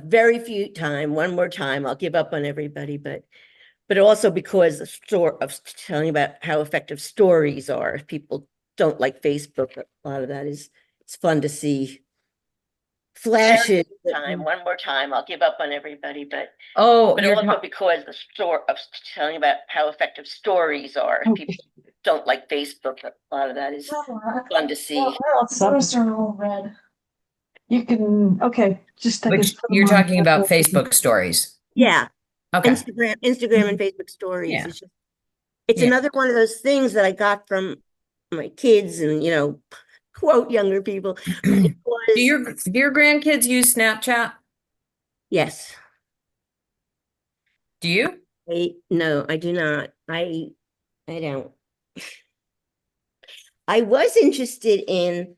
very few time, one more time, I'll give up on everybody, but also because the store of telling about how effective stories are. If people don't like Facebook, a lot of that is, it's fun to see flashes. Time, one more time, I'll give up on everybody, Oh, but you're also because the store of telling about how effective stories are. If people don't like Facebook, a lot of that is fun to see. Well, those are all red. You can, okay, just I guess which put them you're on. talking about Facebook stories. Yeah, Okay. Instagram and Facebook stories. Yeah. It's Yeah. another one of those things that I got from my kids and, quote younger people. But it Do was, your grandkids use Snapchat? yes. Do you? No, I do not. I don't. I was interested in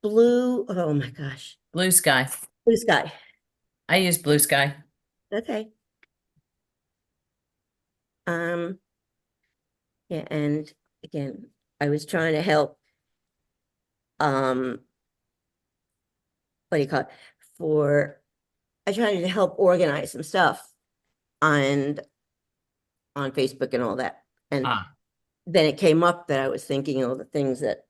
oh my gosh, Blue Sky. Blue Sky. I use Blue Sky. Okay. Um, yeah, and again, I was trying to help, what do you call it? I tried to help organize some stuff and on Facebook and all that. And Ah. then it came up that I was thinking all the things that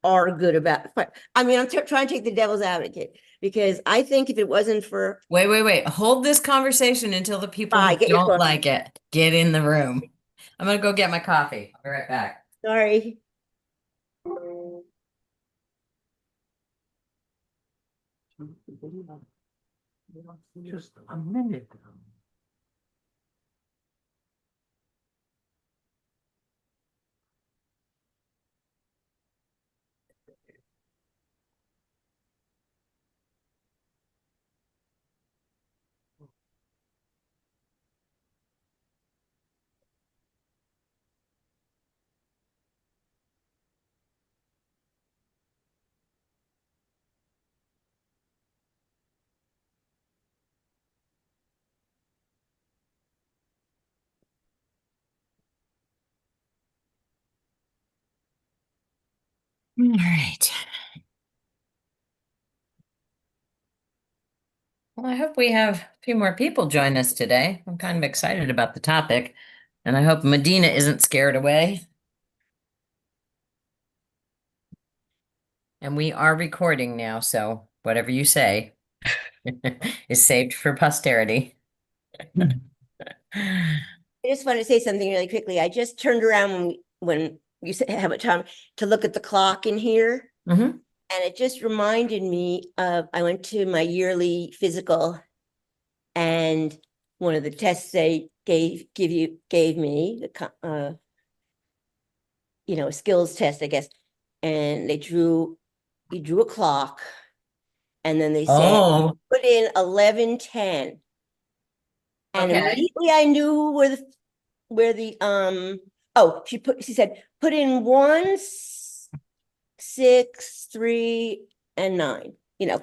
are good about, but I mean, I'm trying to take the devil's advocate, because I think if it wasn't for, Wait. Hold this conversation until the people who get your don't coffee. like it get in the room. I'm gonna go get my coffee. I'll be right back. Sorry. Just a minute. All right. Well, I hope we have a few more people join us today. I'm kind of excited about the topic, and I hope Medina isn't scared away. And we are recording now, so whatever you say is saved for posterity. I just want to say something really quickly. I just turned around when you said have a time to look at the clock in here. Mhm. And it just reminded me of, I went to my yearly physical, and one of the tests they gave me, a skills test, I guess. And you drew a clock, and then they said, Oh, put in 11:10. And okay. immediately I knew she said, put in 1, 6, 3, and 9,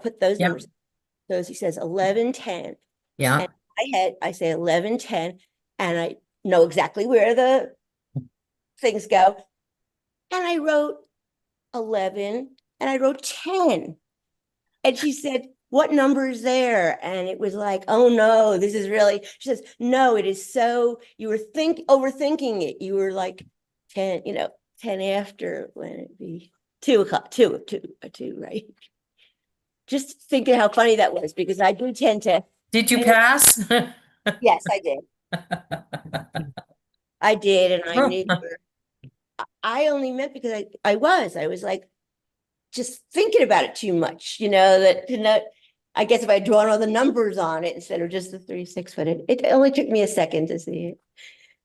put those Yep. numbers. So she says 11:10. Yeah. And I say 11:10, and I know exactly where the things go. And I wrote 11 and I wrote 10. And she said, what number is there? And it was like, oh no, this is really, she says, no, it is so, you were overthinking it. You were like 10, 10 after, when it'd be 2 o'clock, two, right? Just thinking how funny that was, because I do tend to, Did you pass? yes, I did. I did. And I knew, I only meant because I was like, just thinking about it too much, I guess if I had drawn all the numbers on it instead of just the 3, 6, but it only took me a second to see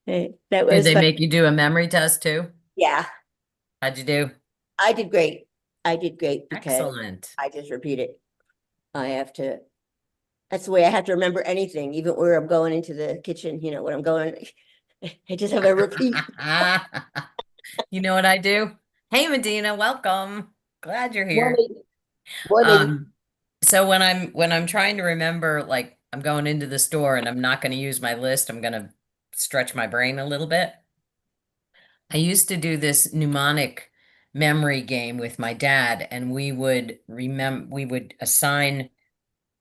it. That Did was they fun. make you do a memory test too? Yeah, How'd you do? I did great. I did great because Excellent. I just repeat it. That's the way I have to remember anything, even where I'm going into the kitchen, when I'm going, I just have a repeat. You know what I do? Hey, Medina, welcome. Glad you're here. 180, 180. Um, so when I'm trying to remember, like I'm going into the store and I'm not going to use my list, I'm going to stretch my brain a little bit. I used to do this mnemonic memory game with my dad, and we would assign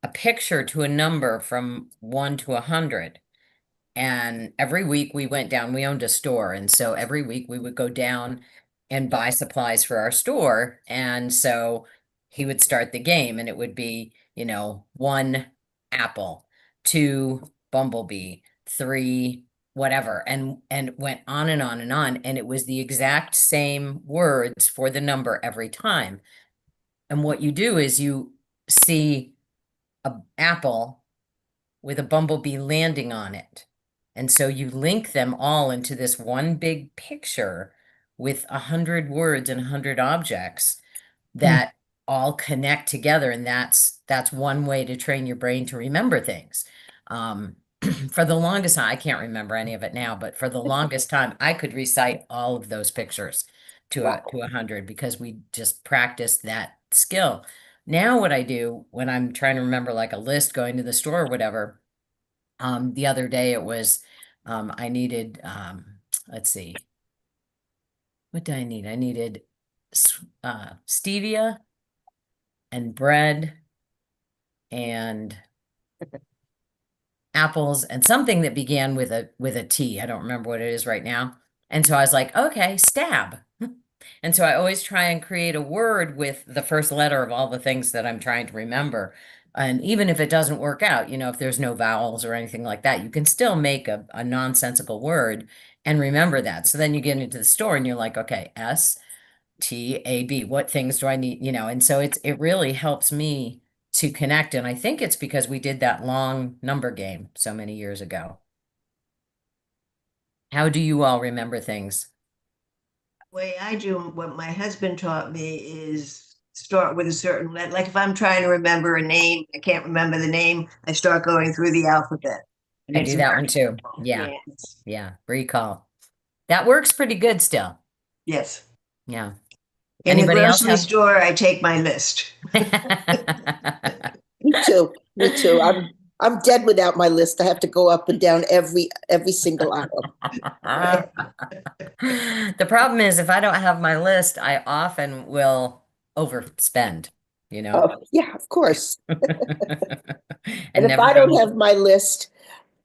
a picture to a number from 1 to 100. And every week we went down, we owned a store. And so every week we would go down and buy supplies for our store. And so he would start the game and it would be, 1 apple, 2 bumblebee, 3 whatever, and went on and on and on. And it was the exact same words for the number every time. And what you do is you see a apple with a bumblebee landing on it. And so you link them all into this one big picture with 100 words and 100 objects that all connect together. And that's one way to train your brain to remember things. For the longest time, I can't remember any of it now, but for the longest time, I could recite all of those pictures to 100 because we just practiced that skill. Now what I do when I'm trying to remember like a list going to the store or whatever, the other day it was, I needed, let's see, what did I need? I needed stevia and bread and apples and something that began with a T. I don't remember what it is right now. And so I was like, okay, stab. And so I always try and create a word with the first letter of all the things that I'm trying to remember. And even if it doesn't work out, if there's no vowels or anything like that, you can still make a nonsensical word and remember that. So then you get into the store and you're like, okay, STAB, what things do I need? And so it really helps me to connect. And I think it's because we did that long number game so many years ago. How do you all remember things? Way I do, what my husband taught me is start with a certain letter. Like if I'm trying to remember a name, I can't remember the name, I start going through the alphabet. And I it's do that very one too. helpful. Yeah. Yes. Yeah. Recall. That works pretty good still. Yes. Yeah. In the Anybody else grocery have? store, I take my list. Me too. Me too. I'm dead without my list. I have to go up and down every single aisle. The problem is if I don't have my list, I often will overspend, Oh, yeah, of course. and And if never I go. don't have my list,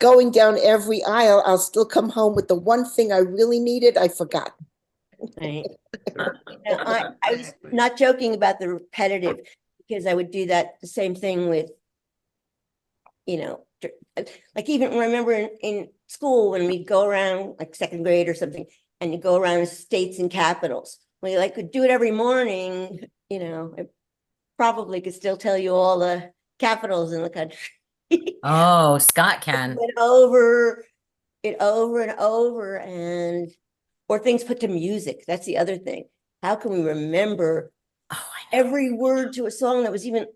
going down every aisle, I'll still come home with the one thing I really needed. I forgot. Right. I was not joking about the repetitive because I would do that the same thing with, like even remember in school when we go around like second grade or something and you go around states and capitals. We like could do it every morning, I probably could still tell you all the capitals in the country. Oh, Scott can. Went over it over and over or things put to music. That's the other thing. How can we remember Oh, I know. every word to a song that was even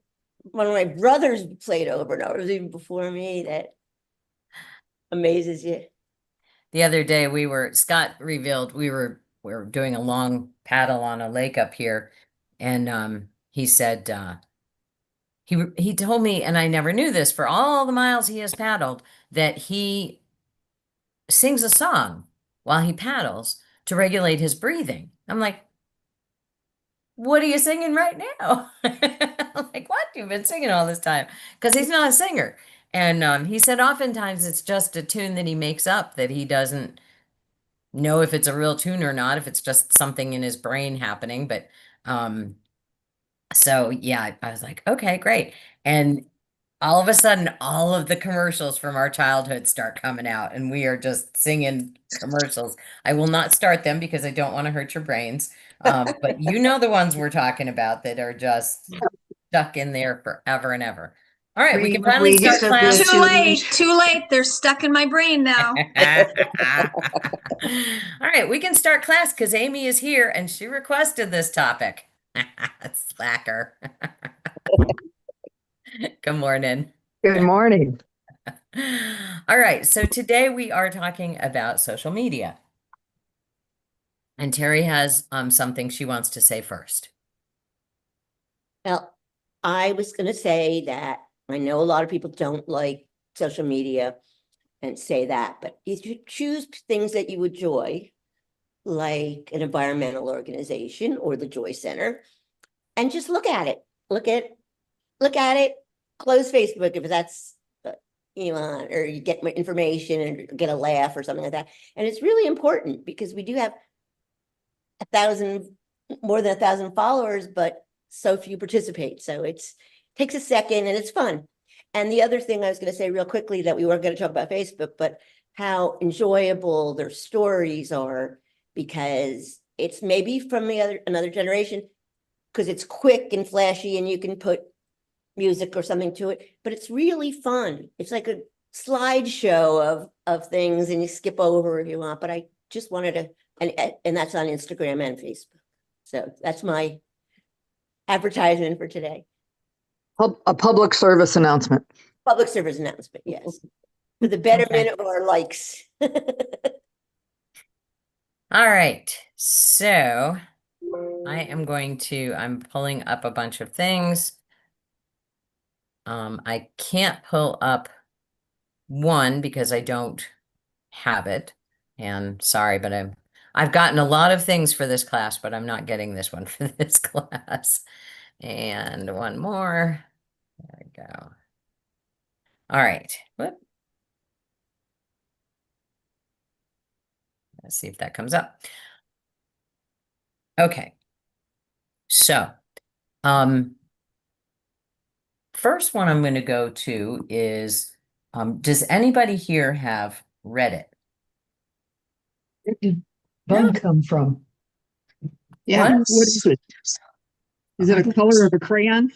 one of my brothers played over and over, it was even before me? That amazes you. The other day Scott revealed we were doing a long paddle on a lake up here, and he said he told me, and I never knew this, for all the miles he has paddled, that he sings a song while he paddles to regulate his breathing. I'm like, what are you singing right now? I'm like, what? You've been singing all this time? Because he's not a singer. And he said oftentimes it's just a tune that he makes up that he doesn't know if it's a real tune or not, if it's just something in his brain happening. But so yeah, I was like, okay, great. And all of a sudden, all of the commercials from our childhood start coming out, and we are just singing commercials. I will not start them because I don't want to hurt your brains. But you know the ones we're talking about that are just stuck in there forever and ever. All right, we can finally start Read class. the Too late, too late. They're stuck in my brain now. All right, we can start class because Amy is here and she requested this topic. Slacker. Good morning. Good morning. All right, so today we are talking about social media. And Terry has something she wants to say first. Well, I was going to say that I know a lot of people don't like social media and say that, but if you choose things that you enjoy, like an environmental organization or the Joy Center, and just look at it, look at it close Facebook if that's you want, or you get more information and get a laugh or something like that. And it's really important because we do have 1,000, more than 1,000 followers, but so few participate. So takes a second and it's fun. And the other thing I was going to say real quickly that we weren't going to talk about Facebook, but how enjoyable their stories are, because it's maybe from another generation, because it's quick and flashy and you can put music or something to it, but it's really fun. It's like a slideshow of things and you skip over if you want, but I just wanted to, and that's on Instagram and Facebook. So that's my advertisement for today. A public service announcement. Public service announcement, yes. For the betterment of our likes. All right. So I'm pulling up a bunch of things. I can't pull up one because I don't have it. And sorry, but I've gotten a lot of things for this class, but I'm not getting this one for this class. And one more. There we go. All right. Whoop. Let's see if that comes up. Okay. So, first one I'm going to go to is, does anybody here have Reddit? Where did bun come from? Yeah. What? What is it? Is it a color of a crayon?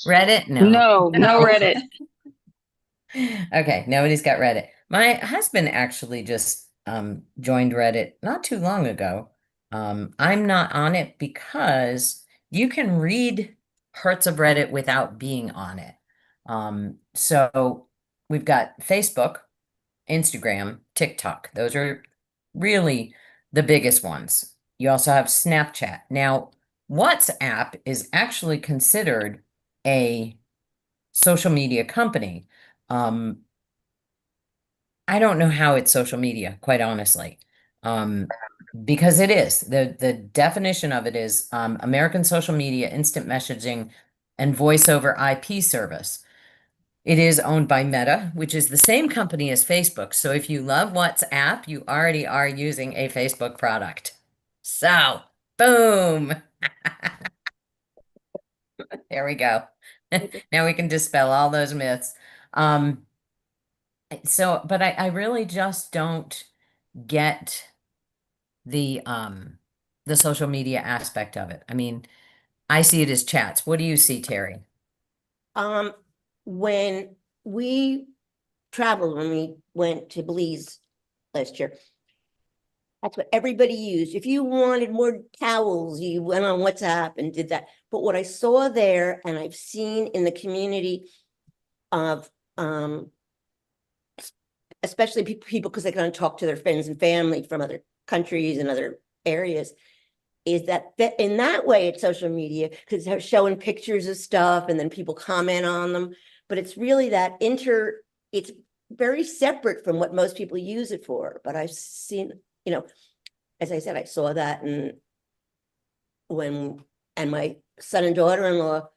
Reddit? No. No Reddit. Okay, nobody's got Reddit. My husband actually just joined Reddit not too long ago. I'm not on it because you can read parts of Reddit without being on it. So we've got Facebook, Instagram, TikTok. Those are really the biggest ones. You also have Snapchat. Now, WhatsApp is actually considered a social media company. I don't know how it's social media, quite honestly, because it is. The definition of it is American social media, instant messaging, and voice over IP service. It is owned by Meta, which is the same company as Facebook. So if you love WhatsApp, you already are using a Facebook product. So, boom. There we go. Now we can dispel all those myths. But I really just don't get the social media aspect of it. I mean, I see it as chats. What do you see, Terry? When we traveled, when we went to Belize last year, that's what everybody used. If you wanted more towels, you went on WhatsApp and did that. But what I saw there, and I've seen in the community of especially people because they can talk to their friends and family from other countries and other areas, is that in that way it's social media because they're showing pictures of stuff and then people comment on them. But it's really that it's very separate from what most people use it for. But I've seen, as I said, I saw that and my son and daughter-in-law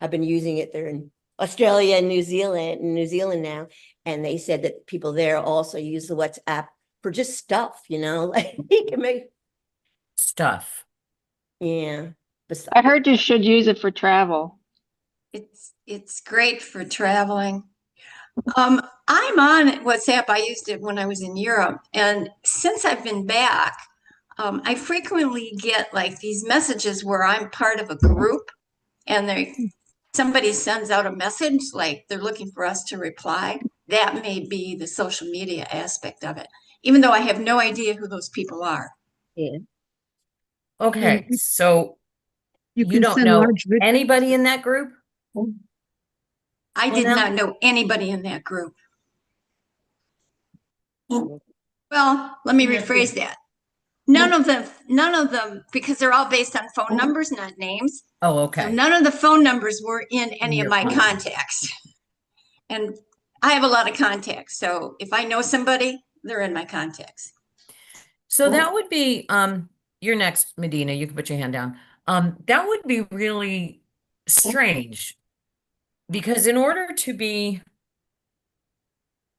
have been using it. They're in Australia and New Zealand now. And they said that people there also use the WhatsApp for just stuff, like you can make Stuff. Yeah. I heard you should use it for travel. It's great for traveling. I'm on WhatsApp. I used it when I was in Europe, and since I've been back, I frequently get like these messages where I'm part of a group, and somebody sends out a message like they're looking for us to reply. That may be the social media aspect of it, even though I have no idea who those people are. Yeah. Okay, so you can don't send know large vid- anybody in that group? I did Well, not know anybody in that group. Well, let me rephrase that. None of them, because they're all based on phone numbers, not names. Oh, So okay. none of the phone numbers were in any of your my contacts. contacts. And I have a lot of contacts. So if I know somebody, they're in my contacts. So that would be you're next, Medina. You can put your hand down. That would be really strange because in order to be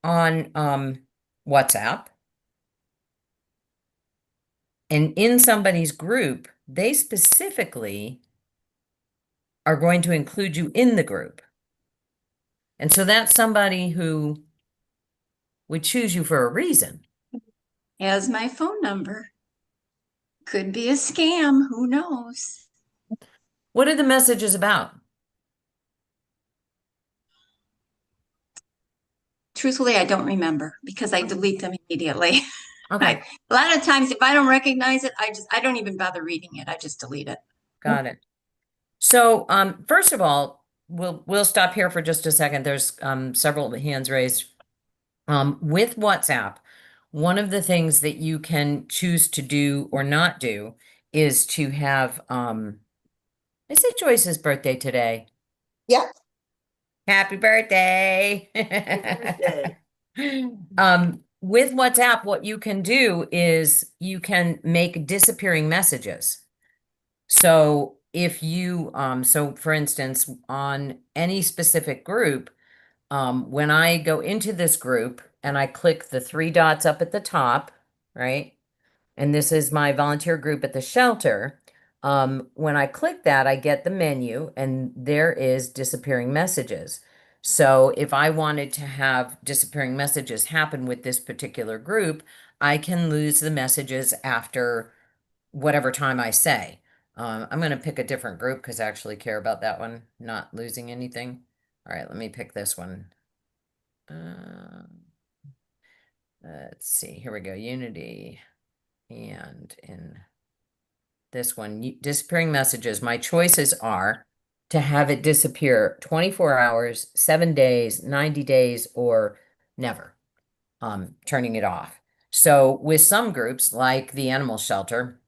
on WhatsApp and in somebody's group, they specifically are going to include you in the group. And so that's somebody who would choose you for a reason. Has my phone number. Could be a scam, who knows? What are the messages about? Truthfully, I don't remember because I delete them immediately. Okay, A lot of times, if I don't recognize it, I don't even bother reading it. I just delete it. got it. So, first of all, we'll stop here for just a second. There's several hands raised. With WhatsApp, one of the things that you can choose to do or not do is to have is it Joyce's birthday today? Yeah. Happy birthday. birthday. With WhatsApp, what you can do is you can make disappearing messages. So if you, so for instance, on any specific group, when I go into this group and I click the three dots up at the top, right? And this is my volunteer group at the shelter. When I click that, I get the menu and there is disappearing messages. So if I wanted to have disappearing messages happen with this particular group, I can lose the messages after whatever time I say. I'm going to pick a different group because I actually care about that one, not losing anything. All right, let me pick this one. Let's see, here we go, Unity. And in this one, disappearing messages, my choices are to have it disappear 24 hours, 7 days, 90 days, or never, turning it off. So with some groups like the animal shelter,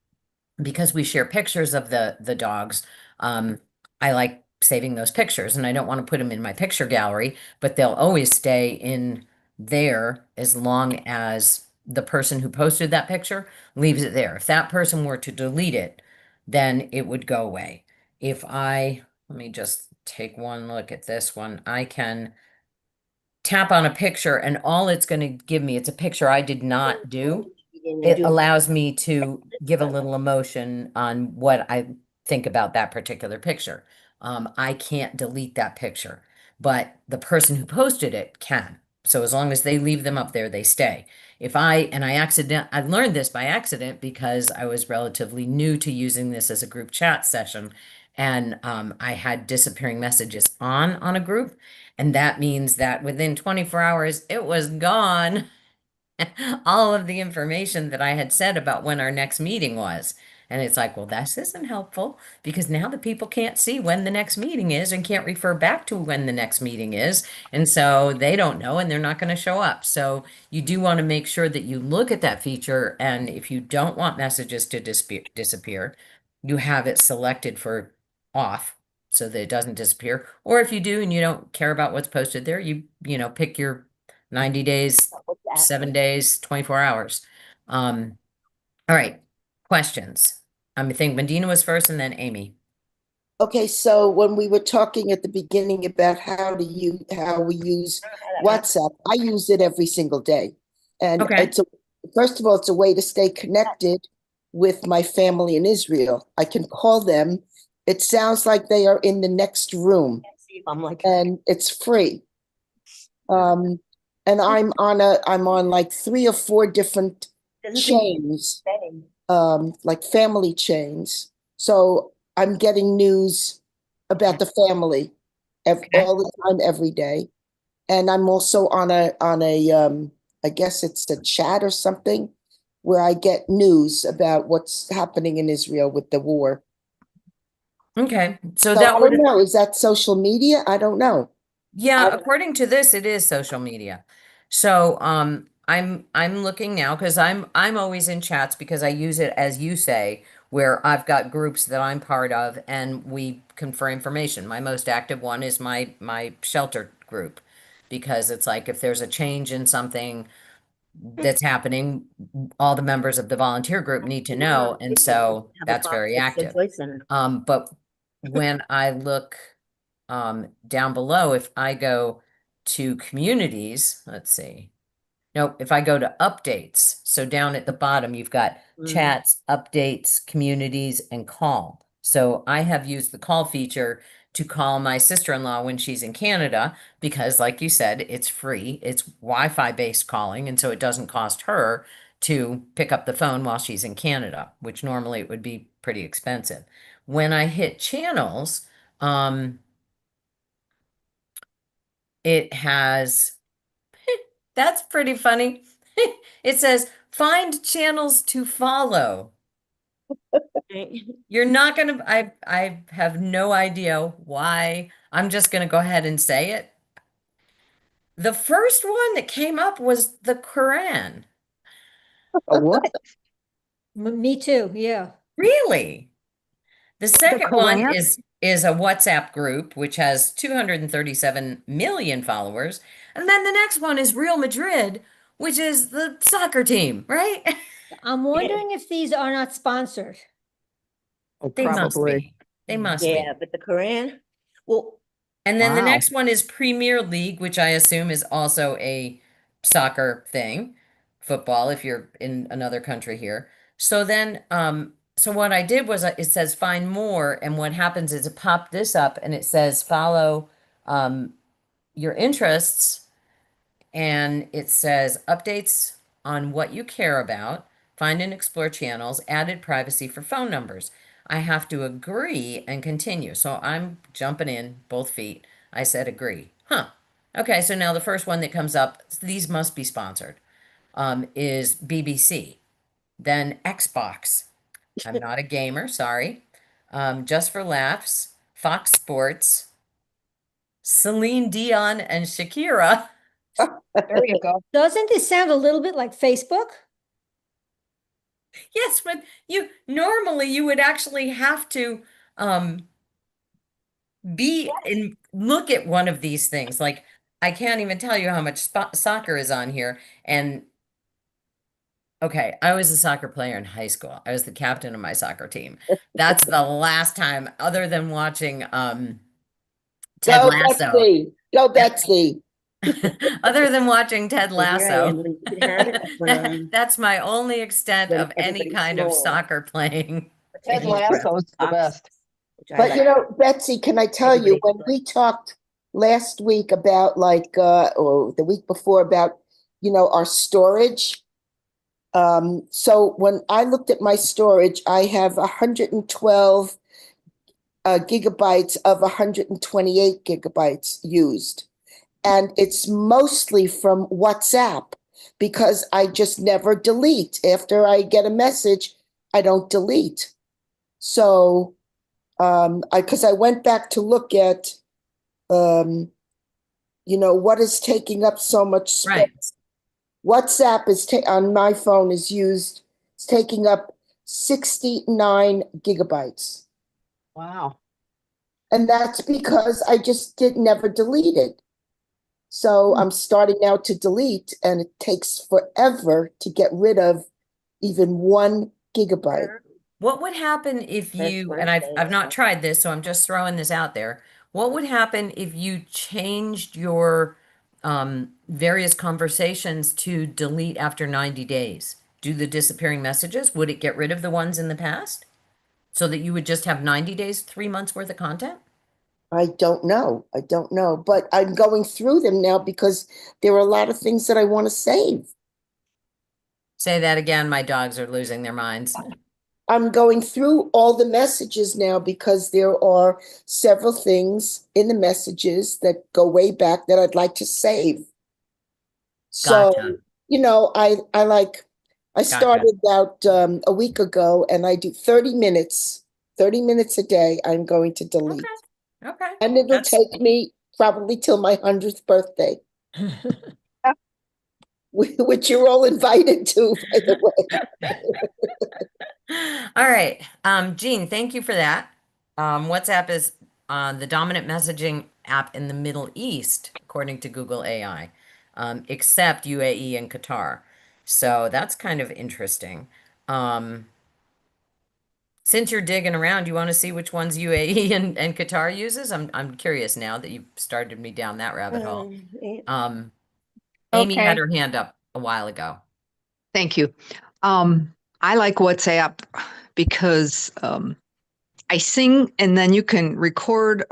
because we share pictures of the dogs, I like saving those pictures and I don't want to put them in my picture gallery, but they'll always stay in there as long as the person who posted that picture leaves it there. If that person were to delete it, then it would go away. If let me just take one look at this one. I can tap on a picture and all it's going to give me, it's a picture I did not do. It allows me to give a little emotion on what I think about that particular picture. I can't delete that picture, but the person who posted it can. So as long as they leave them up there, they stay. I learned this by accident because I was relatively new to using this as a group chat session. And I had disappearing messages on a group. And that means that within 24 hours, it was gone. All of the information that I had said about when our next meeting was. And it's like, well, this isn't helpful because now the people can't see when the next meeting is and can't refer back to when the next meeting is. And so they don't know and they're not going to show up. So you do want to make sure that you look at that feature. And if you don't want messages to disappear, you have it selected for off so that it doesn't disappear. Or if you do and you don't care about what's posted there, you pick your 90 days, 7 days, 24 hours. All right, questions. I think Medina was first and then Amy. Okay, so when we were talking at the beginning about how we use WhatsApp, I use it every single day. And Okay. first of all, it's a way to stay connected with my family in Israel. I can call them. It sounds like they are in the next room I'm like, and it's free. And I'm on like 3 or 4 different chains, like family chains. So I'm getting news about the family all the time, every day. And I'm also on a I guess it's a chat or something where I get news about what's happening in Israel with the war. Okay, so So that I would, don't know, is that social media? I don't know. yeah, according to this, it is social media. So I'm looking now because I'm always in chats because I use it as you say, where I've got groups that I'm part of and we confer information. My most active one is my shelter group because it's like if there's a change in something that's happening, all the members of the volunteer group need to know, and so that's very active. But when I look down below, if I go to communities, let's see. No, if I go to updates, so down at the bottom, you've got chats, updates, communities, and call. So I have used the call feature to call my sister-in-law when she's in Canada because, like you said, it's free. It's Wi-Fi based calling, and so it doesn't cost her to pick up the phone while she's in Canada, which normally it would be pretty expensive. When I hit channels, it has, that's pretty funny. It says, find channels to follow. You're not gonna, I have no idea why. I'm just gonna go ahead and say it. The first one that came up was the Quran. A what? Me too, yeah. Really? The second one Quran? is a WhatsApp group which has 237 million followers. And then the next one is Real Madrid, which is the soccer team, right? I'm wondering if these are not sponsored. Oh, They must probably. be. They must Yeah, be. but the Quran, well, And then the Wow. next one is Premier League, which I assume is also a soccer thing, football, if you're in another country here. So then, so what I did was it says find more, and what happens is it popped this up and it says follow your interests, and it says updates on what you care about, find and explore channels, added privacy for phone numbers. I have to agree and continue. So I'm jumping in both feet. I said agree. Huh. Okay, so now the first one that comes up, these must be sponsored, is BBC. Then Xbox. I'm not a gamer, sorry. Just for Laughs, Fox Sports, Celine Dion and Shakira. There you go. Doesn't this sound a little bit like Facebook? Yes, but you normally you would actually have to be and look at one of these things. Like I can't even tell you how much soccer is on here. And okay, I was a soccer player in high school. I was the captain of my soccer team. That's the last time, other than watching Ted Go Lasso. Betsy, go Betsy. Other than watching Ted you're right, Lasso, Emily, you can have it, that's my only extent when of any everybody's kind of small. soccer playing. Ted Yeah. Lasso's the best. which I But like. you know, Betsy, can I tell you, Everybody- when we talked last week about or the week before about, our storage. So when I looked at my storage, I have 112 gigabytes of 128 gigabytes used. And it's mostly from WhatsApp because I just never delete. After I get a message, I don't delete. So, because I went back to look at, what is taking up so much space. Right. WhatsApp on my phone it's taking up 69 gigabytes. Wow. And that's because I just never delete it. So I'm starting now to delete, and it takes forever to get rid of even 1 gigabyte. What would happen if That's you, what and I'm I've not saying. tried this, so I'm just throwing this out there. What would happen if you changed your various conversations to delete after 90 days? Do the disappearing messages? Would it get rid of the ones in the past? So that you would just have 90 days, 3 months worth of content? I don't know. But I'm going through them now because there are a lot of things that I want to save. Say that again. My dogs are losing their minds. I'm going through all the messages now because there are several things in the messages that go way back that I'd like to save. So, Gotcha. I started about a week ago, and I do 30 minutes a day. I'm going to delete. Okay. And it'll That's- take me probably till my 100th birthday, which you're all invited to, by the way. All right. Jean, thank you for that. WhatsApp is the dominant messaging app in the Middle East, according to Google AI, except UAE and Qatar. So that's kind of interesting. since you're digging around, you want to see which ones UAE and Qatar uses? I'm curious now that you've started me down that rabbit hole. Amy had Okay. her hand up a while ago. Thank you. I like WhatsApp because I sing and then you can record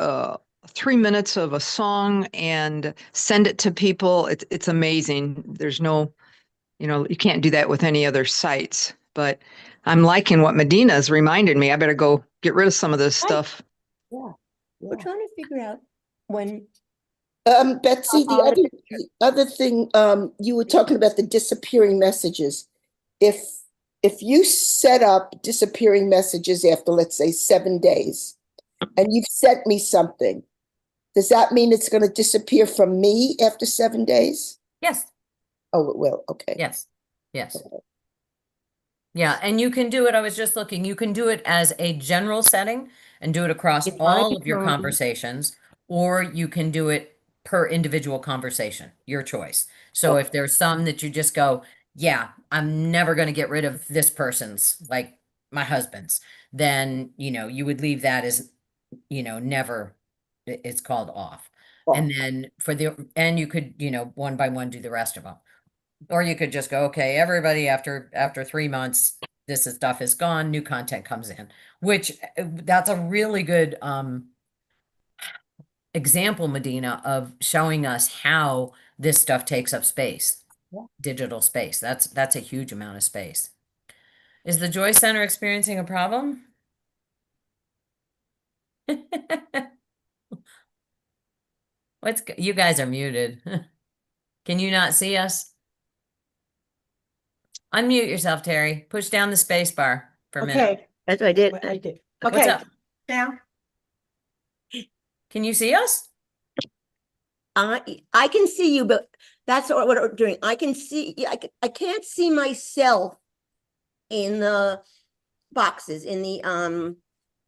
3 minutes of a song and send it to people. It's amazing. There's no, you can't do that with any other sites. But I'm liking what Medina's reminded me. I better go get rid of some of this stuff. Yeah, we're trying to figure out when. Betsy, the other thing, you were talking about the disappearing messages. If you set up disappearing messages after, let's say, 7 days, and you've sent me something, does that mean it's going to disappear from me after 7 days? Yes. Oh, it will. Okay. Yes. Yes. Yeah, and you can do it. I was just looking. You can do it as a general setting and do it across If I all of your become- conversations, or you can do it per individual conversation, your choice. So if there's some that you just go, yeah, I'm never going to get rid of this person's, like my husband's, then, you would leave that as, never, it's called off. And then and you could, one by one do the rest of them. Or you could just go, okay, everybody after 3 months, stuff is gone, new content comes in, which that's a really good example, Medina, of showing us how this stuff takes up space, digital space. That's a huge amount of space. Is the Joy Center experiencing a problem? You guys are muted. Can you not see us? Unmute yourself, Terry. Push down the space bar for a minute. Okay, That's what I did. I did. What's Okay, up? now, Can you see us? I can see you, but that's what we're doing. I can see, I can't see myself in the boxes, in the,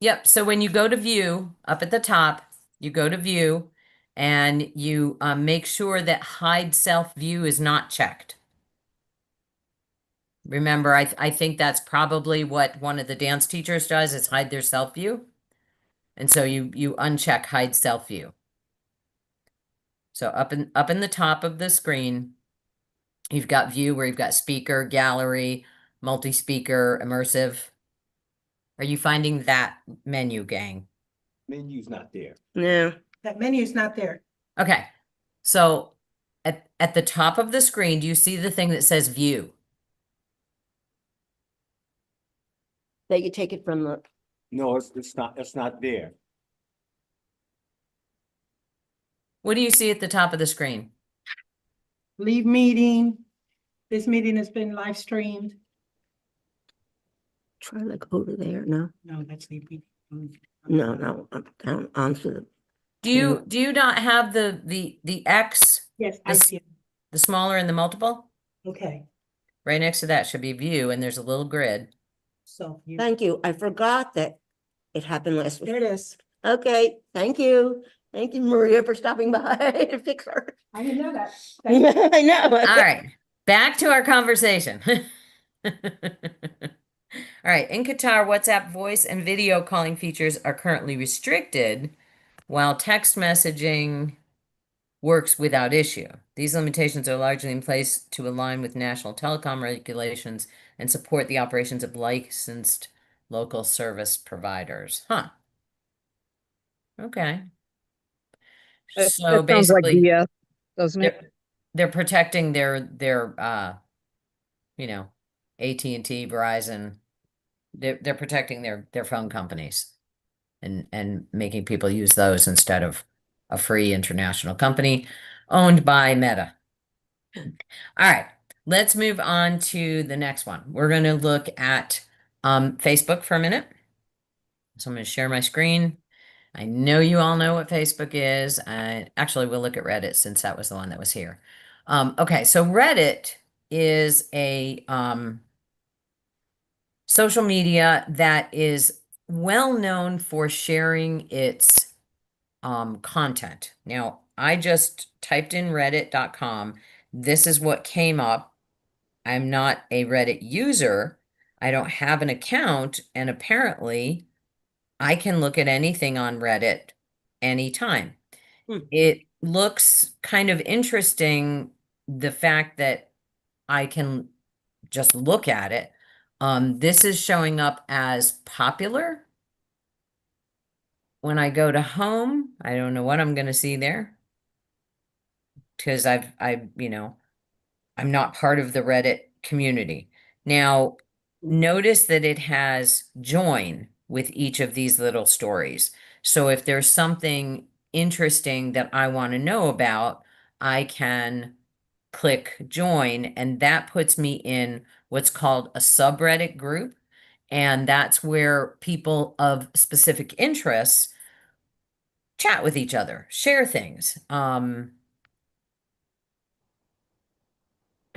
Yep. So when you go to view up at the top, you go to view and you make sure that hide self view is not checked. Remember, I think that's probably what one of the dance teachers does, is hide their self view. And so you uncheck hide self view. So up in the top of the screen, you've got view where you've got speaker, gallery, multi-speaker, immersive. Are you finding that menu, gang? Menu's not there. no. that menu's not there. Okay. So at the top of the screen, do you see the thing that says view? That you take it from the, No, it's not there. What do you see at the top of the screen? Leave meeting. This meeting has been live streamed. try to go to there, no, No, that's leave meeting. no, I'm down onto the, Do you not have the X, Yes, I This- see it. the smaller and the multiple? Okay, Right next to that should be view, and there's a little grid. so you, thank you. I forgot that it happened last there week. it is. Okay, thank you. Thank you, Maria, for stopping by to fix her. I didn't know that. I know. All right, back to our conversation. All right, in Qatar, WhatsApp voice and video calling features are currently restricted, while text messaging works without issue. These limitations are largely in place to align with national telecom regulations and support the operations of licensed local service providers. Huh. Okay. So That sounds like basically, DS, doesn't it? they're protecting their AT&T, Verizon. They're protecting their phone companies and making people use those instead of a free international company owned by Meta. All right, let's move on to the next one. We're going to look at Facebook for a minute. So I'm going to share my screen. I know you all know what Facebook is. Actually, we'll look at Reddit since that was the one that was here. Okay, so Reddit is a social media that is well known for sharing its content. Now, I just typed in reddit.com. This is what came up. I'm not a Reddit user, I don't have an account, and apparently I can look at anything on Reddit anytime. Hmm. It looks kind of interesting, the fact that I can just look at it. This is showing up as popular. When I go to home, I don't know what I'm going to see there, because I'm not part of the Reddit community. Now, notice that it has join with each of these little stories. So if there's something interesting that I want to know about, I can click join, and that puts me in what's called a subreddit group. And that's where people of specific interests chat with each other, share things.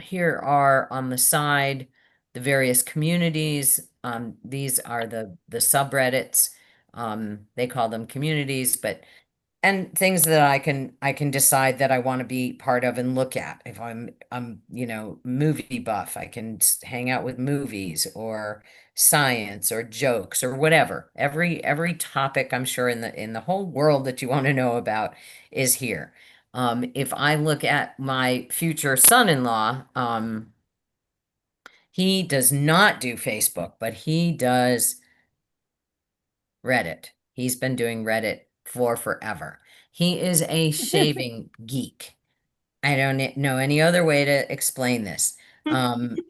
Here are on the side the various communities. These are the subreddits. They call them communities, but and things that I can decide that I want to be part of and look at. If I'm movie buff, I can hang out with movies or science or jokes or whatever. Every topic I'm sure in the whole world that you want to know about is here. If I look at my future son-in-law, he does not do Facebook, but he does Reddit. He's been doing Reddit for forever. He is a shaving geek. I don't know any other way to explain this.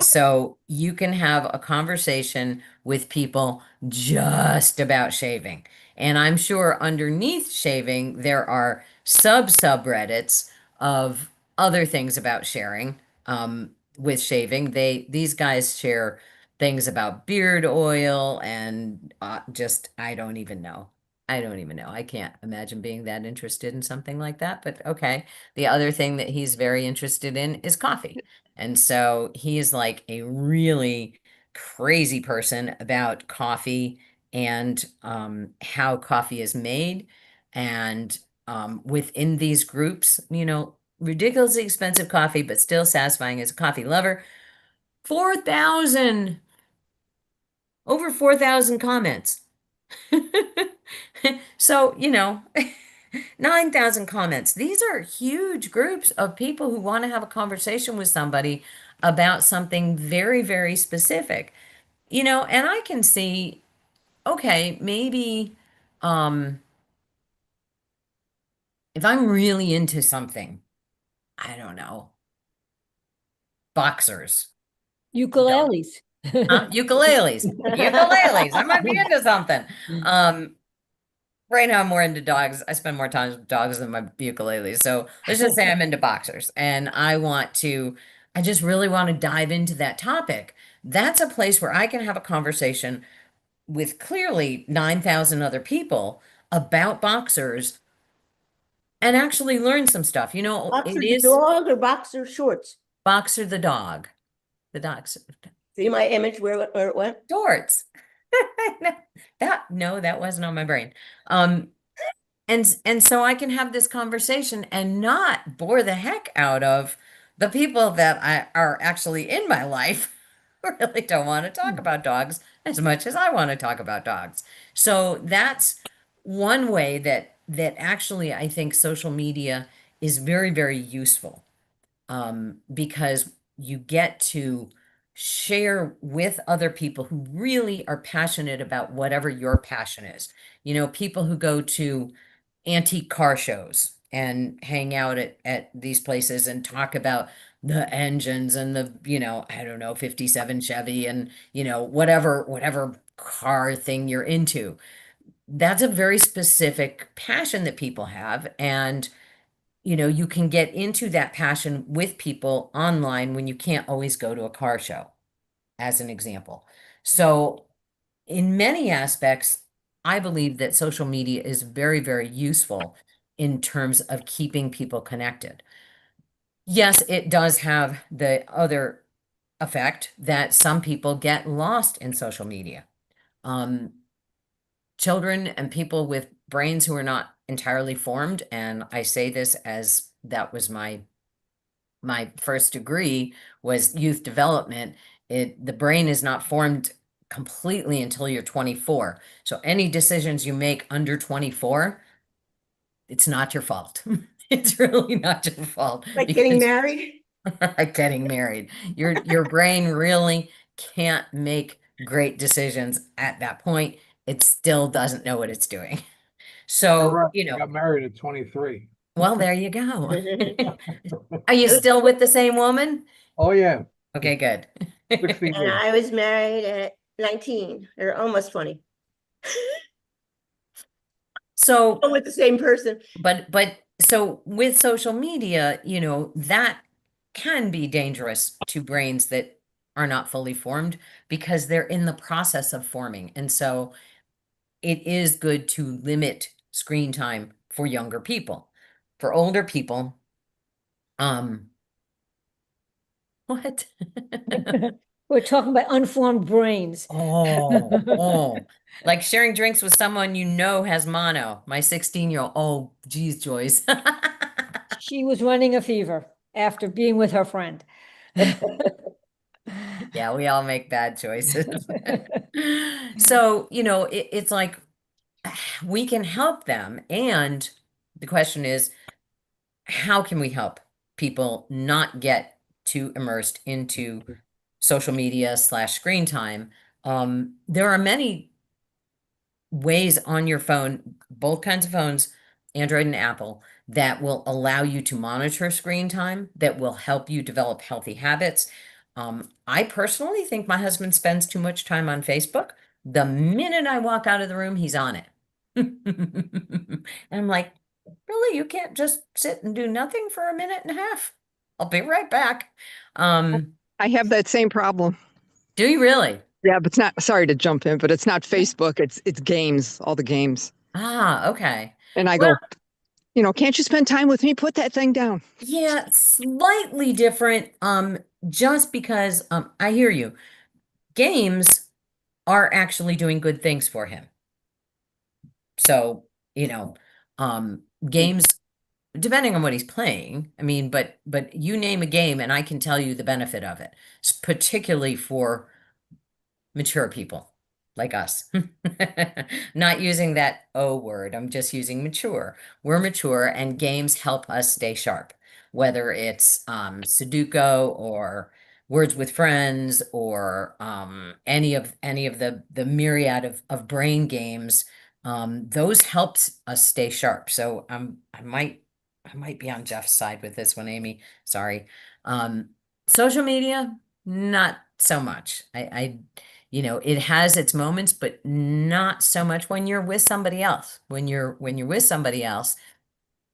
So you can have a conversation with people just about shaving. And I'm sure underneath shaving, there are subreddits of other things about sharing, with shaving. These guys share things about beard oil and just, I don't even know. I don't even know. I can't imagine being that interested in something like that, but okay. The other thing that he's very interested in is coffee. And so he is like a really crazy person about coffee and how coffee is made. And within these groups, ridiculously expensive coffee, but still satisfying as a coffee lover. 4,000, over 4,000 comments. So, 9,000 comments. These are huge groups of people who want to have a conversation with somebody about something very, very specific. And I can see, okay, maybe if I'm really into something, I don't know, boxers, Ukuleles. ukuleles, ukuleles. I might be into something. Right now, I'm more into dogs. I spend more time with dogs than my ukulele. So let's just say I'm into boxers and I just really want to dive into that topic. That's a place where I can have a conversation with clearly 9,000 other people about boxers and actually learn some stuff. Boxer It the is dog or boxer shorts? Boxer the dog. The dog's See my image where it went? shorts. No, that wasn't on my brain. And so I can have this conversation and not bore the heck out of the people that are actually in my life who really don't want to talk about dogs as much as I want to talk about dogs. So that's one way that actually I think social media is very, very useful, because you get to share with other people who really are passionate about whatever your passion is. People who go to antique car shows and hang out at these places and talk about the engines and the, I don't know, 57 Chevy and, whatever car thing you're into. That's a very specific passion that people have. And, you can get into that passion with people online when you can't always go to a car show, as an example. So in many aspects, I believe that social media is very, very useful in terms of keeping people connected. Yes, it does have the other effect that some people get lost in social media. Children and people with brains who are not entirely formed, and I say this as that was my first degree was youth development. The brain is not formed completely until you're 24. So any decisions you make under 24, it's not your fault. It's really not your fault. Like getting because- married? like getting married. Your brain really can't make great decisions at that point. It still doesn't know what it's doing. So, Correct. you I know, got married at 23. well, there you go. Are you still with the same woman? Oh, yeah. Okay, good. 16 And years. I was married at 19 or almost 20. So, Still with the same person. but so with social media, you know, that can be dangerous to brains that are not fully formed because they're in the process of forming. And so it is good to limit screen time for younger people. For older people, what? We're talking about unformed brains. Oh, like sharing drinks with someone you know has mono. My 16-year-old. Oh, geez, Joyce. She was running a fever after being with her friend. Yeah, we all make bad choices. So, you know, it's like we can help them. And the question is, how can we help people not get too immersed into social media / screen time? There are many ways on your phone, both kinds of phones, Android and Apple, that will allow you to monitor screen time, that will help you develop healthy habits. I personally think my husband spends too much time on Facebook. The minute I walk out of the room, he's on it. And I'm like, really, you can't just sit and do nothing for a minute and a half? I'll be right back. I have that same problem. Do you really? Yeah, but it's not, sorry to jump in, but it's not Facebook. It's games, all the games. Ah, okay. And I Well, go, you know, can't you spend time with me? Put that thing down. yeah, slightly different. Just because I hear you. Games are actually doing good things for him. So, you know, games, depending on what he's playing, I mean, but you name a game and I can tell you the benefit of it, particularly for mature people like us. Not using that O word, I'm just using mature. We're mature and games help us stay sharp, whether it's Sudoku or Words with Friends or any of the myriad of brain games. Those helps us stay sharp. So I might be on Jeff's side with this one, Amy. Sorry. Social media, not so much. I you know, it has its moments, but not so much when you're with somebody else. When you're with somebody else,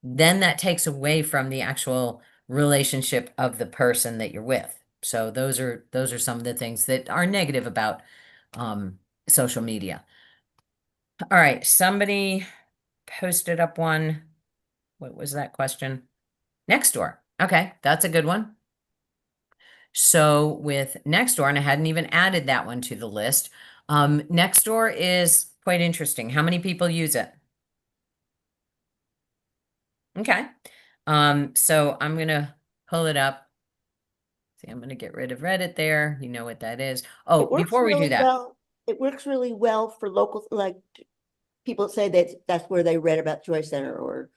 then that takes away from the actual relationship of the person that you're with. So those are some of the things that are negative about social media. All right, somebody posted up one. What was that question? Nextdoor. Okay, that's a good one. So with Nextdoor, and I hadn't even added that one to the list. Nextdoor is quite interesting. How many people use it? Okay. So I'm gonna pull it up. See, I'm gonna get rid of Reddit there. You know what that is. Oh, It works before we do really that, well. It works really well for local, like people say that that's where they read about Joy Center or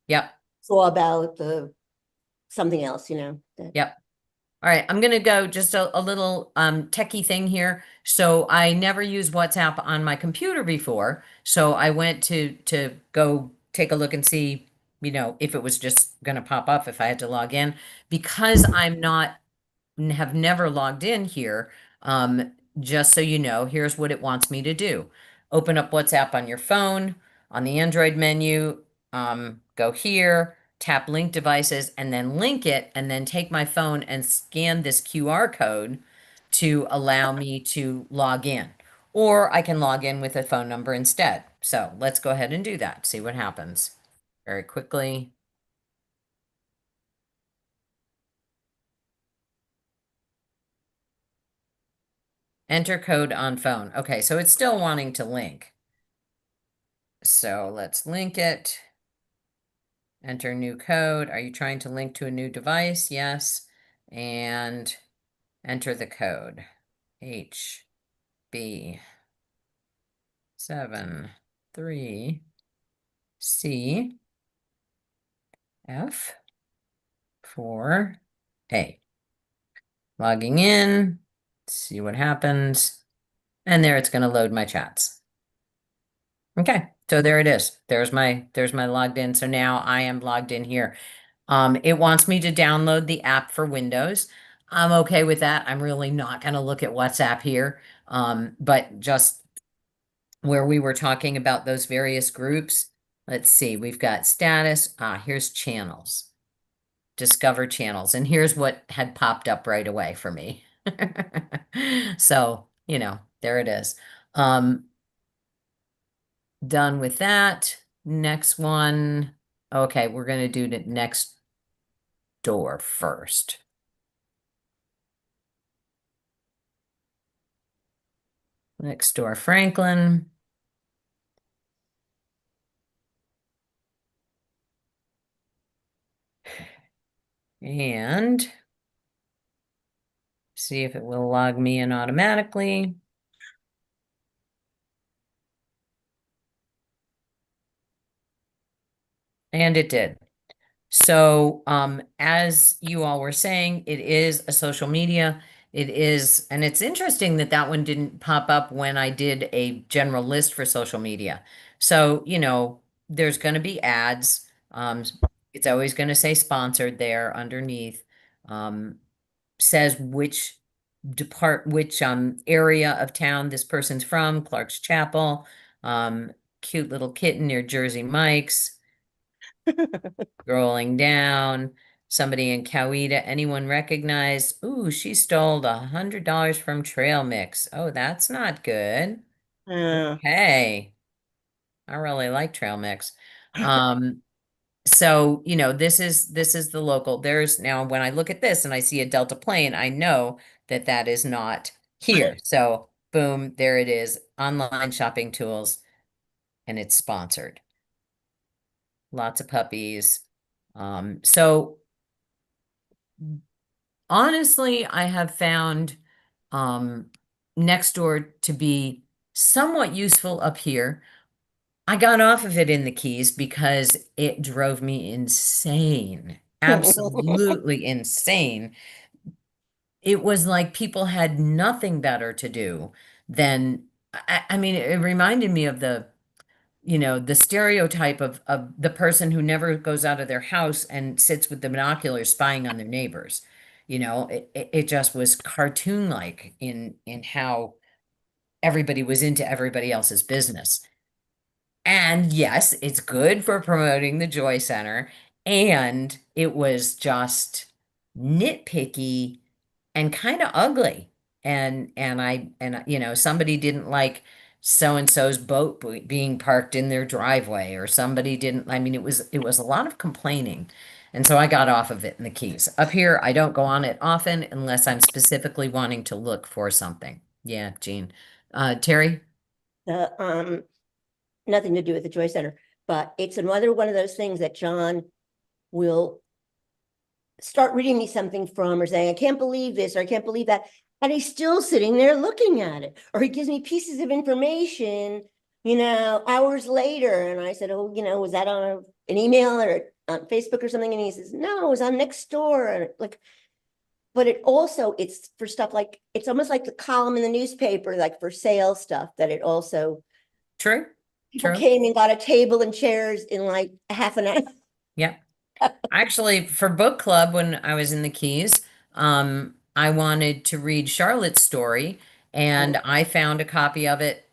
yep, saw about the something else, you know. that- yep. All right, I'm gonna go just a little techie thing here. So I never used WhatsApp on my computer before. So I went to go take a look and see, you know, if it was just gonna pop up if I had to log in. Because I'm not have never logged in here, just so you know, here's what it wants me to do. Open up WhatsApp on your phone, on the Android menu, go here, tap link devices, and then link it, and then take my phone and scan this QR code to allow me to log in. Or I can log in with a phone number instead. So let's go ahead and do that, see what happens very quickly. Enter code on phone. Okay, so it's still wanting to link. So let's link it. Enter new code. Are you trying to link to a new device? Yes. And enter the code. H B 7 3 C F 4 A. Logging in, see what happens. And there it's going to load my chats. Okay, so there it is. There's my logged in. So now I am logged in here. It wants me to download the app for Windows. I'm okay with that. I'm really not going to look at WhatsApp here. But just where we were talking about those various groups, let's see, we've got status. Here's channels. Discover channels. And here's what had popped up right away for me. So, you know, there it is. Done with that. Next one. Okay, we're going to do the next door first. Next door, Franklin. And see if it will log me in automatically. And it did. So, as you all were saying, it is a social media. It is, and it's interesting that that one didn't pop up when I did a general list for social media. So, you know, there's going to be ads. It's always going to say sponsored there underneath. Says which area of town this person's from, Clark's Chapel. Cute little kitten near Jersey Mike's. Scrolling down, somebody in Coweta, anyone recognize? Ooh, she stole $100 from Trail Mix. Oh, that's not good. Hey, I really like Trail Mix. So, you know, this is the local. There's now when I look at this and I see a Delta plane, I know that that is not here. So, boom, there it is. Online shopping tools, and it's sponsored. Lots of puppies. So honestly, I have found Nextdoor to be somewhat useful up here. I got off of it in the Keys because it drove me insane. Absolutely insane. It was like people had nothing better to do than, I mean, it reminded me of the, you know, the stereotype of the person who never goes out of their house and sits with the binoculars spying on their neighbors. You know, it just was cartoon-like in how everybody was into everybody else's business. And yes, it's good for promoting the Joy Center. And it was just nitpicky and kind of ugly. And you know, somebody didn't like so-and-so's boat being parked in their driveway, or somebody didn't, I mean, it was a lot of complaining. And so I got off of it in the Keys. Up here, I don't go on it often unless I'm specifically wanting to look for something. Yeah, Jean. Terry? Nothing to do with the Joy Center, but it's another one of those things that John will start reading me something from or saying, I can't believe this, or I can't believe that. And he's still sitting there looking at it. Or he gives me pieces of information, you know, hours later. And I said, oh, you know, was that on an email or on Facebook or something? And he says, no, it was on Nextdoor. And like, but it also, it's for stuff like, it's almost like the column in the newspaper, like for sale stuff, that it also. True. People True. came and got a table and chairs in like half an hour. Yep. Actually, for book club, when I was in the Keys, I wanted to read Charlotte's story, and I found a copy of it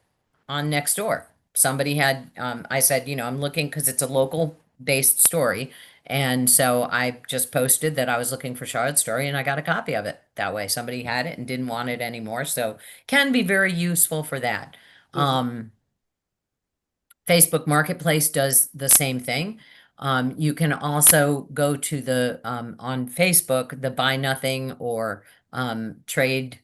on Nextdoor. Somebody had, I said, you know, I'm looking because it's a local based story. And so I just posted that I was looking for Charlotte's story, and I got a copy of it that way. Somebody had it and didn't want it anymore. So can be very useful for that. Facebook Marketplace does the same thing. You can also go to the, on Facebook, the Buy Nothing or trade.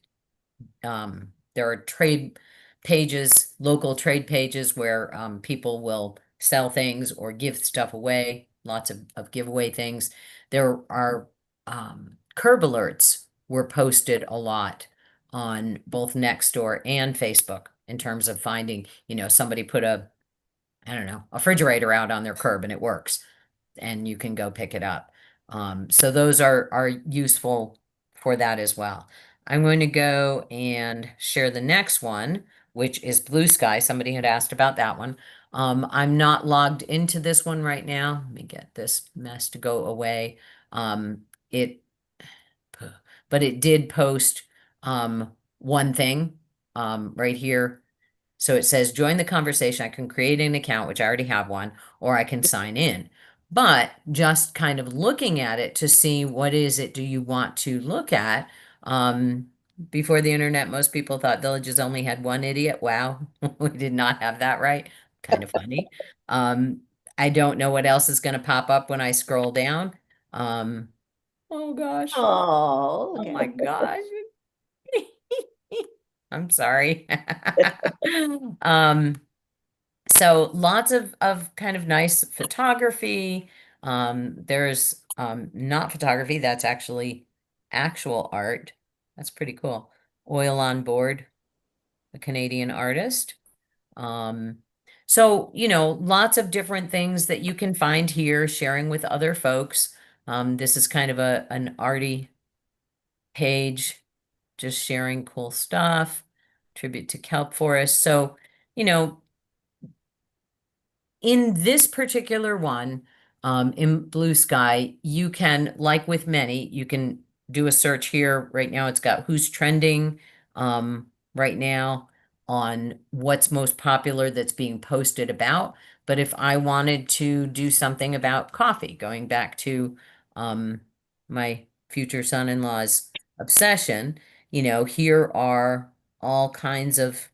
There are trade pages, local trade pages where people will sell things or give stuff away, lots of giveaway things. There are curb alerts were posted a lot on both Nextdoor and Facebook in terms of finding, somebody put I don't know, a refrigerator out on their curb and it works and you can go pick it up. So those are useful for that as well. I'm going to go and share the next one, which is Blue Sky. Somebody had asked about that one. I'm not logged into this one right now. Let me get this mess to go away. It, but it did post one thing right here. So it says, join the conversation. I can create an account, which I already have one, or I can sign in. But just kind of looking at it to see what is it do you want to look at. Before the internet, most people thought villages only had one idiot. Wow, we did not have that right. Kind of funny. I don't know what else is going to pop up when I scroll down. Oh gosh. Oh, Oh my gosh. I'm sorry. So lots of kind of nice photography. There's not photography, that's actually actual art. That's pretty cool. Oil on Board, a Canadian artist. So, lots of different things that you can find here, sharing with other folks. This is kind of an arty page, just sharing cool stuff, tribute to kelp forest. So, in this particular one, in Blue Sky, you can, like with many, you can do a search here. Right now, it's got who's trending right now on what's most popular that's being posted about. But if I wanted to do something about coffee, going back to my future son-in-law's obsession, here are all kinds of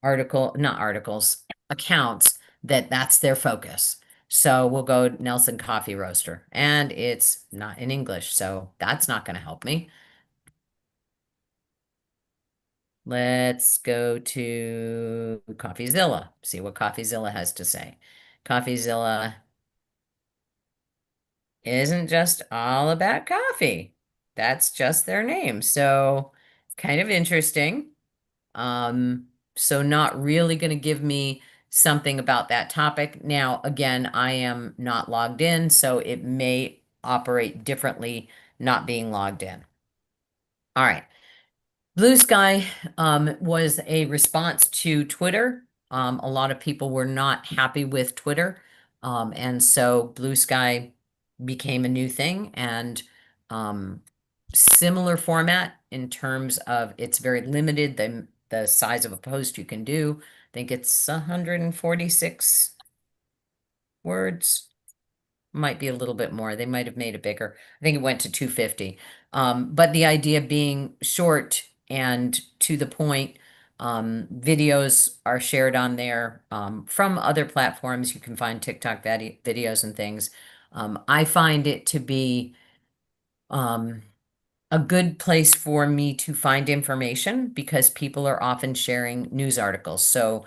not articles, accounts that's their focus. So we'll go Nelson Coffee Roaster, and it's not in English, so that's not going to help me. Let's go to CoffeeZilla, see what CoffeeZilla has to say. CoffeeZilla isn't just all about coffee. That's just their name. So kind of interesting. So not really going to give me something about that topic. Now, again, I am not logged in, so it may operate differently not being logged in. All right. Blue Sky was a response to Twitter. A lot of people were not happy with Twitter. And so Blue Sky became a new thing and similar format in terms of it's very limited, the size of a post you can do. I think it's 146 words. Might be a little bit more. They might have made it bigger. I think it went to 250. But the idea being short and to the point, videos are shared on there from other platforms. You can find TikTok videos and things. I find it to be a good place for me to find information because people are often sharing news articles. So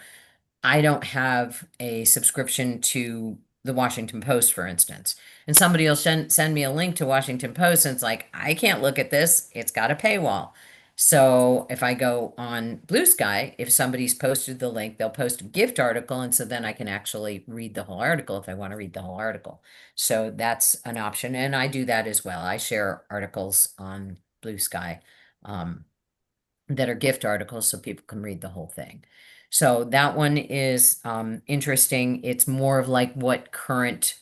I don't have a subscription to the Washington Post, for instance. And somebody will send me a link to Washington Post, and it's like, I can't look at this. It's got a paywall. So if I go on Blue Sky, if somebody's posted the link, they'll post a gift article. And so then I can actually read the whole article if I want to read the whole article. So that's an option. And I do that as well. I share articles on Blue Sky that are gift articles so people can read the whole thing. So that one is interesting. It's more of like what current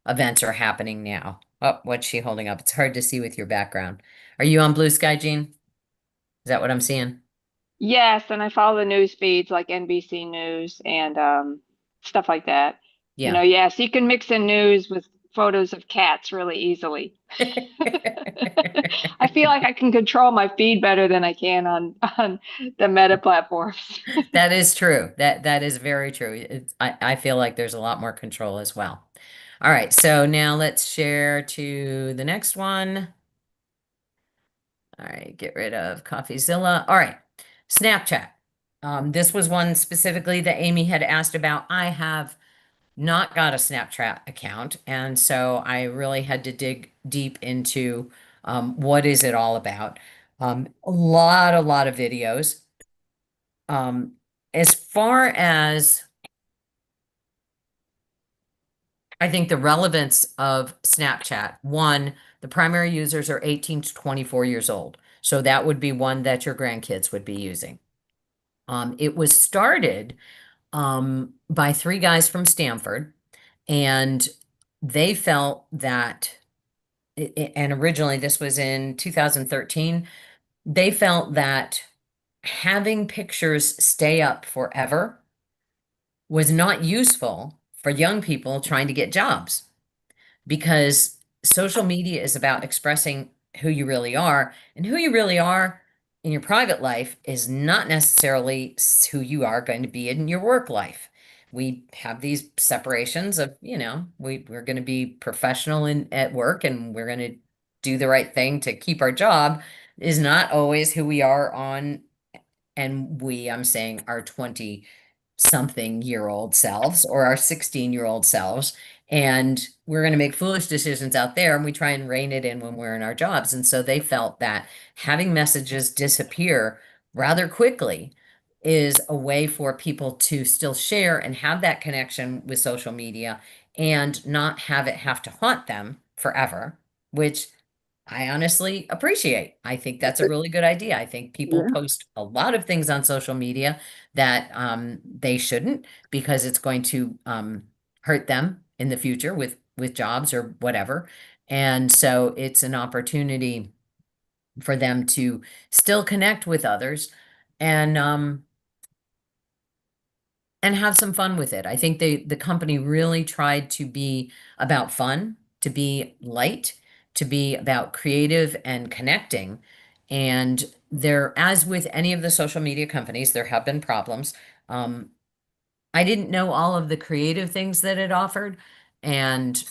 events are happening now. Oh, what's she holding up? It's hard to see with your background. Are you on Blue Sky, Jean? Is that what I'm seeing? Yes, and I follow the news feeds like NBC News and stuff like that. Yeah. Yes, you can mix in news with photos of cats really easily. I feel like I can control my feed better than I can on the Meta platforms. That is true. That is very true. I feel like there's a lot more control as well. All right, so now let's share to the next one. All right, get rid of CoffeeZilla. All right, Snapchat. This was one specifically that Amy had asked about. I have not got a Snapchat account, and so I really had to dig deep into what is it all about. A lot of videos. As far as I think the relevance of Snapchat, one, the primary users are 18 to 24 years old. So that would be one that your grandkids would be using. It was started by three guys from Stanford, and they felt that, and originally this was in 2013, they felt that having pictures stay up forever was not useful for young people trying to get jobs, because social media is about expressing who you really are, and who you really are in your private life is not necessarily who you are going to be in your work life. We have these separations of, we're going to be professional at work, and we're going to do the right thing to keep our job, is not always who we are on, and I'm saying our 20-something-year-old selves or our 16-year-old selves. And we're going to make foolish decisions out there, and we try and rein it in when we're in our jobs. And so they felt that having messages disappear rather quickly is a way for people to still share and have that connection with social media and not have it have to haunt them forever, which I honestly appreciate. I think that's a really good idea. I think people post a lot of things on social media that they shouldn't, because it's going to hurt them in the future with jobs or whatever. And so it's an opportunity for them to still connect with others and have some fun with it. I think the company really tried to be about fun, to be light, to be about creative and connecting. And there, as with any of the social media companies, there have been problems. I didn't know all of the creative things that it offered, and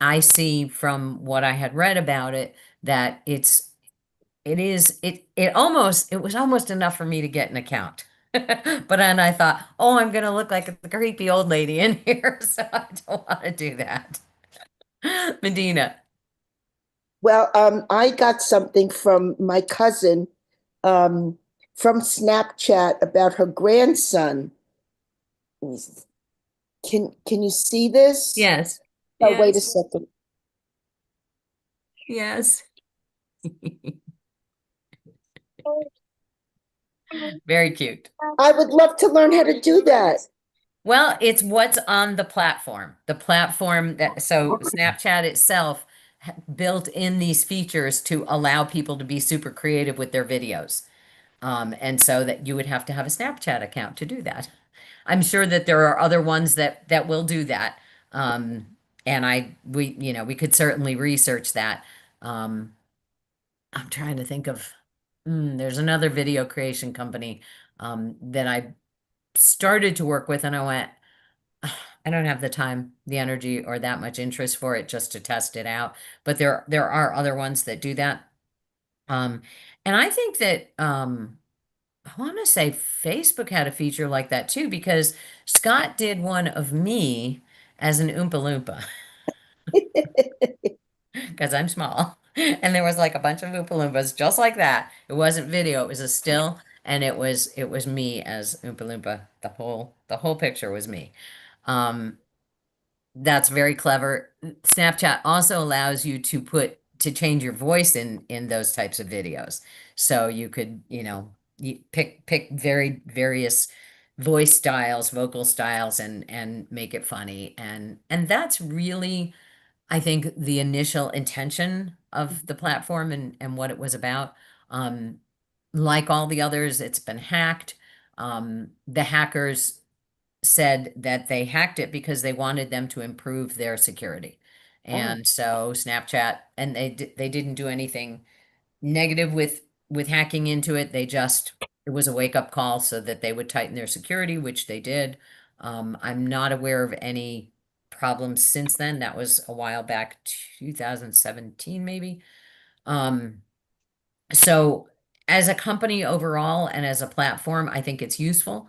I see from what I had read about it that it was almost enough for me to get an account. But then I thought, oh, I'm gonna look like the creepy old lady in here, so I don't want to do that. Medina. Well, I got something from my cousin from Snapchat about her grandson. Can you see this? Yes. Oh, wait a Yes. second. Yes. Very cute. I would love to learn how to do that. Well, it's what's on the platform. The platform so Snapchat itself built in these features to allow people to be super creative with their videos. And so that you would have to have a Snapchat account to do that. I'm sure that there are other ones that will do that. And we could certainly research that. I'm trying to think of, there's another video creation company that I started to work with, and I went, I don't have the time, the energy, or that much interest for it just to test it out. But there are other ones that do that. And I think that I want to say Facebook had a feature like that too, because Scott did one of me as an Oompa Loompa because I'm small. And there was like a bunch of Oompa Loompas just like that. It wasn't video, it was a still, and it was me as Oompa Loompa. The whole picture was me. That's very clever. Snapchat also allows you to change your voice in those types of videos. So you could, you pick very various voice styles, vocal styles, and make it funny. And that's really, I think, the initial intention of the platform and what it was about. Like all the others, it's been hacked. The hackers said that they hacked it because they wanted them to improve their security. And so Snapchat, and they didn't do anything negative with hacking into it. It was a wake-up call so that they would tighten their security, which they did. I'm not aware of any problems since then. That was a while back, 2017 maybe. So as a company overall and as a platform, I think it's useful.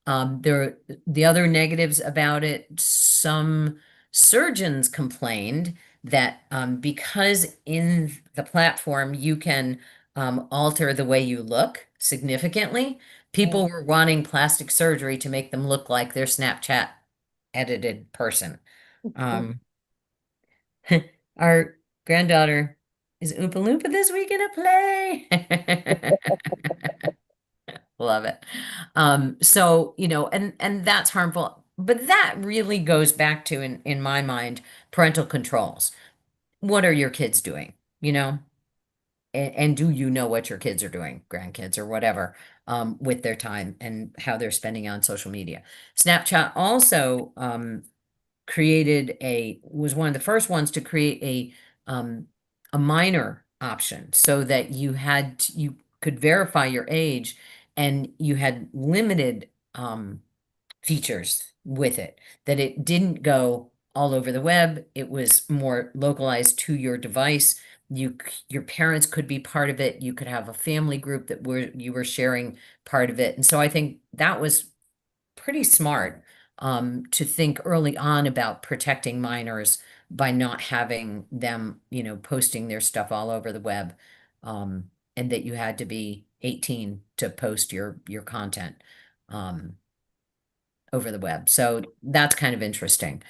The other negatives about it, some surgeons complained that because in the platform you can alter the way you look significantly. People were wanting plastic surgery to make them look like their Snapchat edited person. Um, our granddaughter is Oompa Loompa this week in a play. Love it. So, and that's harmful, but that really goes back to, in my mind, parental controls. What are your kids doing? And do you know what your kids are doing, grandkids or whatever, with their time and how they're spending on social media? Snapchat also was one of the first ones to create a minor option so that you could verify your age, and you had limited features with it, that it didn't go all over the web. It was more localized to your device. Your parents could be part of it. You could have a family group you were sharing part of it. And so I think that was pretty smart, to think early on about protecting minors by not having them, posting their stuff all over the web, and that you had to be 18 to post your content over the web. So that's kind of interesting.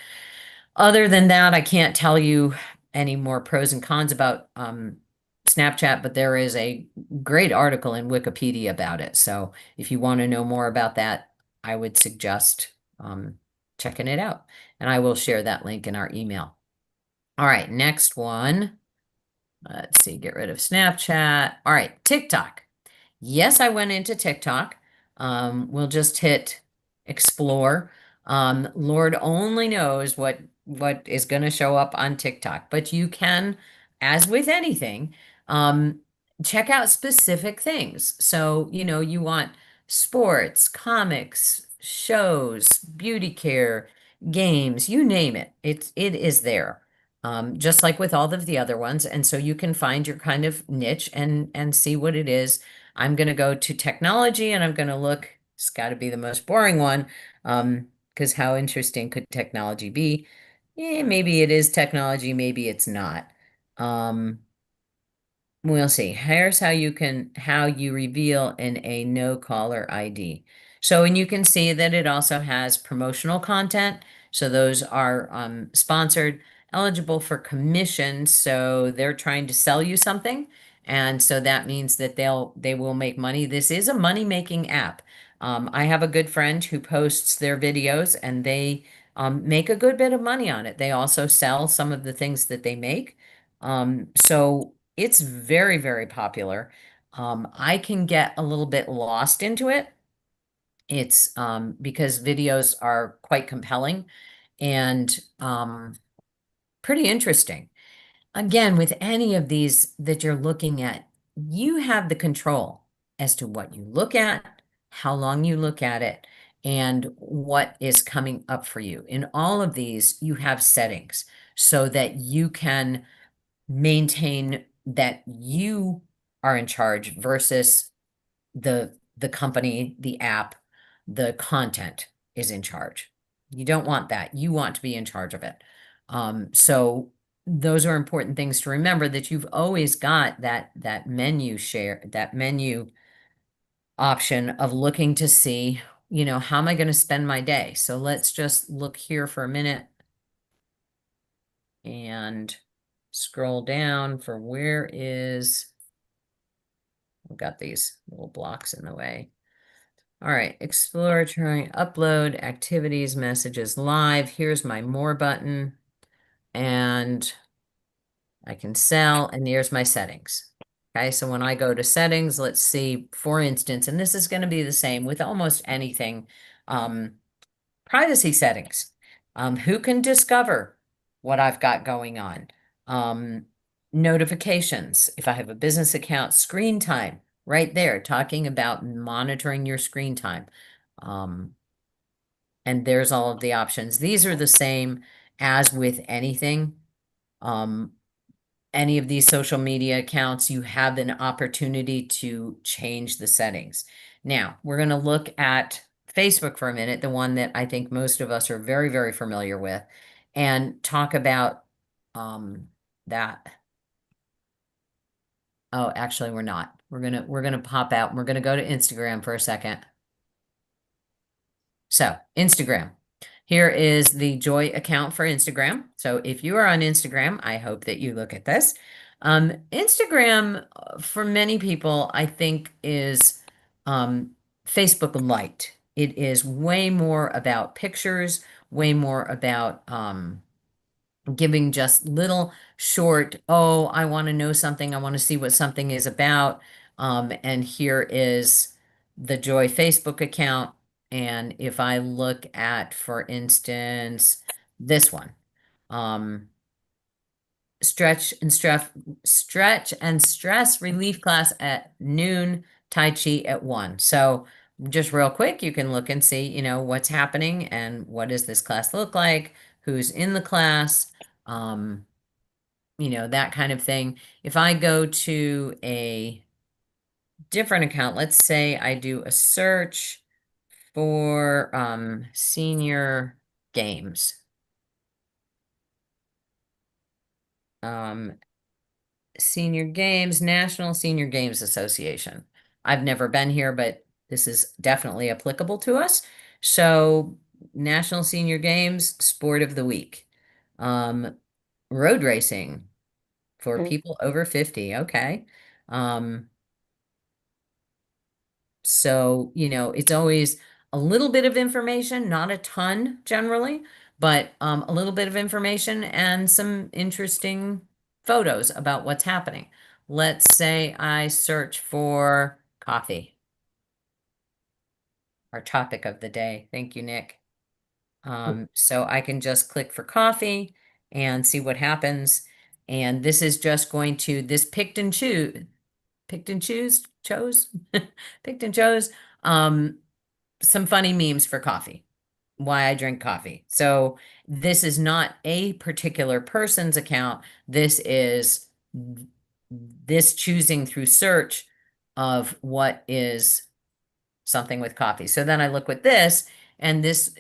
Other than that, I can't tell you any more pros and cons about Snapchat, but there is a great article in Wikipedia about it. So if you want to know more about that, I would suggest checking it out. And I will share that link in our email. All right, next one. Let's see, get rid of Snapchat. All right, TikTok. Yes, I went into TikTok. We'll just hit explore. Lord only knows what is going to show up on TikTok, but you can, as with anything, check out specific things. So, you want sports, comics, shows, beauty care, games, you name it. It is there. Just like with all of the other ones. And so you can find your kind of niche and see what it is. I'm going to go to technology, and I'm going to look. It's got to be the most boring one, because how interesting could technology be? Maybe it is technology, maybe it's not. We'll see. Here's how you reveal in a no caller ID. So, and you can see that it also has promotional content. So those are sponsored, eligible for commission. So they're trying to sell you something. And so that means that they will make money. This is a money-making app. I have a good friend who posts their videos, and they make a good bit of money on it. They also sell some of the things that they make. So it's very, very popular. I can get a little bit lost into it. It's because videos are quite compelling and pretty interesting. Again, with any of these that you're looking at, you have the control as to what you look at, how long you look at it, and what is coming up for you. In all of these, you have settings so that you can maintain that you are in charge versus the company, the app, the content is in charge. You don't want that. You want to be in charge of it. So those are important things to remember, that you've always got that menu option of looking to see, how am I going to spend my day? So let's just look here for a minute and scroll down for we've got these little blocks in the way. All right, explore, try, upload, activities, messages, live. Here's my more button, and I can sell, and here's my settings. Okay, so when I go to settings, let's see, for instance, and this is going to be the same with almost anything, privacy settings. Who can discover what I've got going on? Notifications. If I have a business account, screen time, right there, talking about monitoring your screen time. And there's all of the options. These are the same as with anything. Any of these social media accounts, you have an opportunity to change the settings. Now, we're going to look at Facebook for a minute, the one that I think most of us are very, very familiar with, and talk about that. Oh, actually, we're not. We're gonna pop out. And we're gonna go to Instagram for a second. So Instagram. Here is the Joy account for Instagram. So if you are on Instagram, I hope that you look at this. Instagram, for many people, I think is Facebook light. It is way more about pictures, way more about giving just little short, oh, I want to know something. I want to see what something is about. And here is the Joy Facebook account. And if I look at, for instance, this one, stretch and stress relief class at noon, Tai Chi at 1. So just real quick, you can look and see, you know, what's happening and what does this class look like, who's in the class, you know, that kind of thing. If I go to a different account, let's say I do a search for senior games. Senior Games, National Senior Games Association. I've never been here, but this is definitely applicable to us. So National Senior Games, Sport of the Week. Road racing for Mm. people over 50. Okay. So, you know, it's always a little bit of information, not a ton generally, but a little bit of information and some interesting photos about what's happening. Let's say I search for coffee, our topic of the day. Thank you, Nick. So I can just click for coffee and see what happens. And this is just going to, this picked and chose, picked and chose some funny memes for coffee, why I drink coffee. So this is not a particular person's account. This is this choosing through search of what is something with coffee. So then I look with this, and this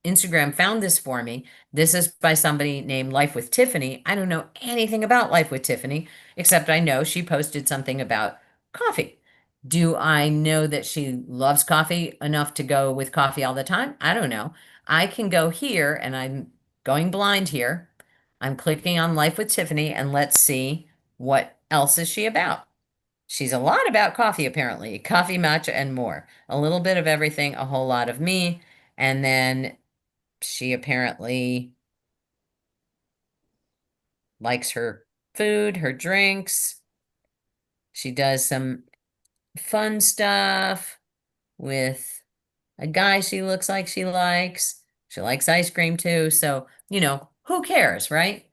Instagram found this for me. This is by somebody named Life with Tiffany. I don't know anything about Life with Tiffany, except I know she posted something about coffee. Do I know that she loves coffee enough to go with coffee all the time? I don't know. I can go here, and I'm going blind here. I'm clicking on Life with Tiffany, and let's see what else is she about. She's a lot about coffee, apparently. Coffee, matcha, and more. A little bit of everything, a whole lot of me. And then she apparently likes her food, her drinks. She does some fun stuff with a guy she looks like she likes. She likes ice cream too. So, you know, who cares, right?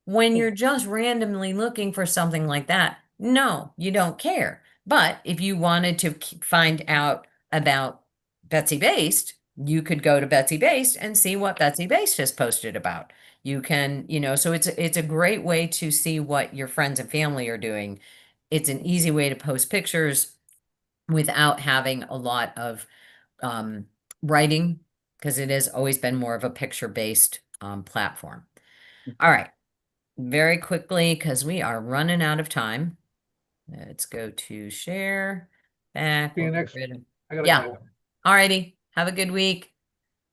When you're just randomly looking for something like that, no, you don't care. But if you wanted to find out about Betsy Based, you could go to Betsy Based and see what Betsy Based has posted about. You can, you know, so it's a great way to see what your friends and family are doing. It's an easy way to post pictures without having a lot of writing, because it has always been more of a picture-based platform. All right, very quickly, because we are running out of time. Let's go to share back. See you We'll get next. rid of- I gotta Yeah. go. All righty. Have a good week.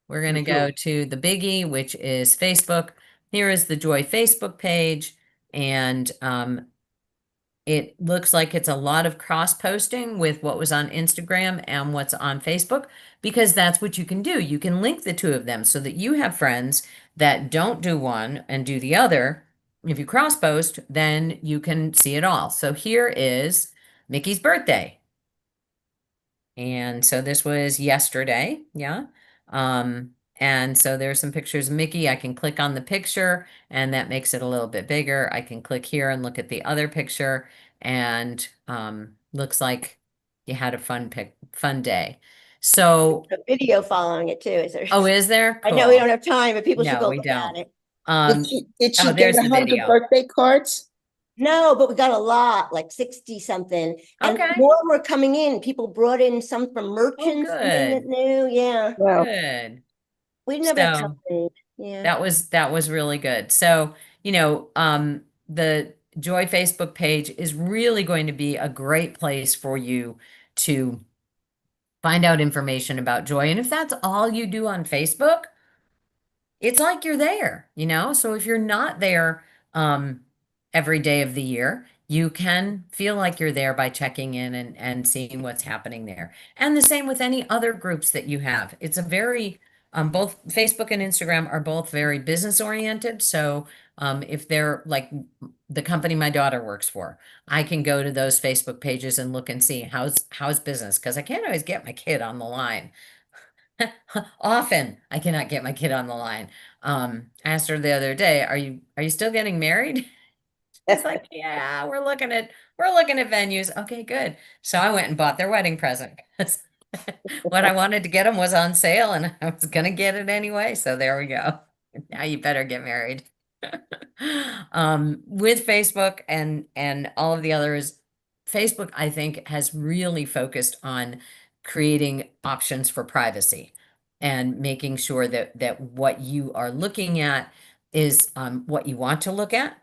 We're going to You go too. to the biggie, which is Facebook. Here is the Joy Facebook page. And it looks like it's a lot of cross posting with what was on Instagram and what's on Facebook, because that's what you can do. You can link the two of them so that you have friends that don't do one and do the other. If you cross post, then you can see it all. So here is Mickey's birthday. And so this was yesterday. Yeah. And so there's some pictures of Mickey. I can click on the picture and that makes it a little bit bigger. I can click here and look at the other picture, and looks like you had a fun day. So, A video following it too, is there? oh, is there? I know we Cool. don't have time, but people should No, go we look at don't. it. Did she Oh, get there's the 100 video. birthday cards? No, but we got a lot, like 60 something. And Okay. more were coming in. People brought in some from merchants, something that good. new. Yeah. Wow. Good. We never had So time. Yeah. that was really good. So, you know, the Joy Facebook page is really going to be a great place for you to find out information about Joy. And if that's all you do on Facebook, it's like you're there, you know? So if you're not there every day of the year, you can feel like you're there by checking in and seeing what's happening there. And the same with any other groups that you have. It's a very, both Facebook and Instagram are both very business oriented. So if they're like the company my daughter works for, I can go to those Facebook pages and look and see how's business, because I can't always get my kid on the line. Often I cannot get my kid on the line. I asked her the other day, are you still getting married? It's like, yeah, we're looking at venues. Okay, good. So I went and bought their wedding present. What I wanted to get them was on sale, and I was gonna get it anyway. So there we go. Now you better get married. With Facebook and all of the others, Facebook, I think, has really focused on creating options for privacy and making sure that what you are looking at is what you want to look at.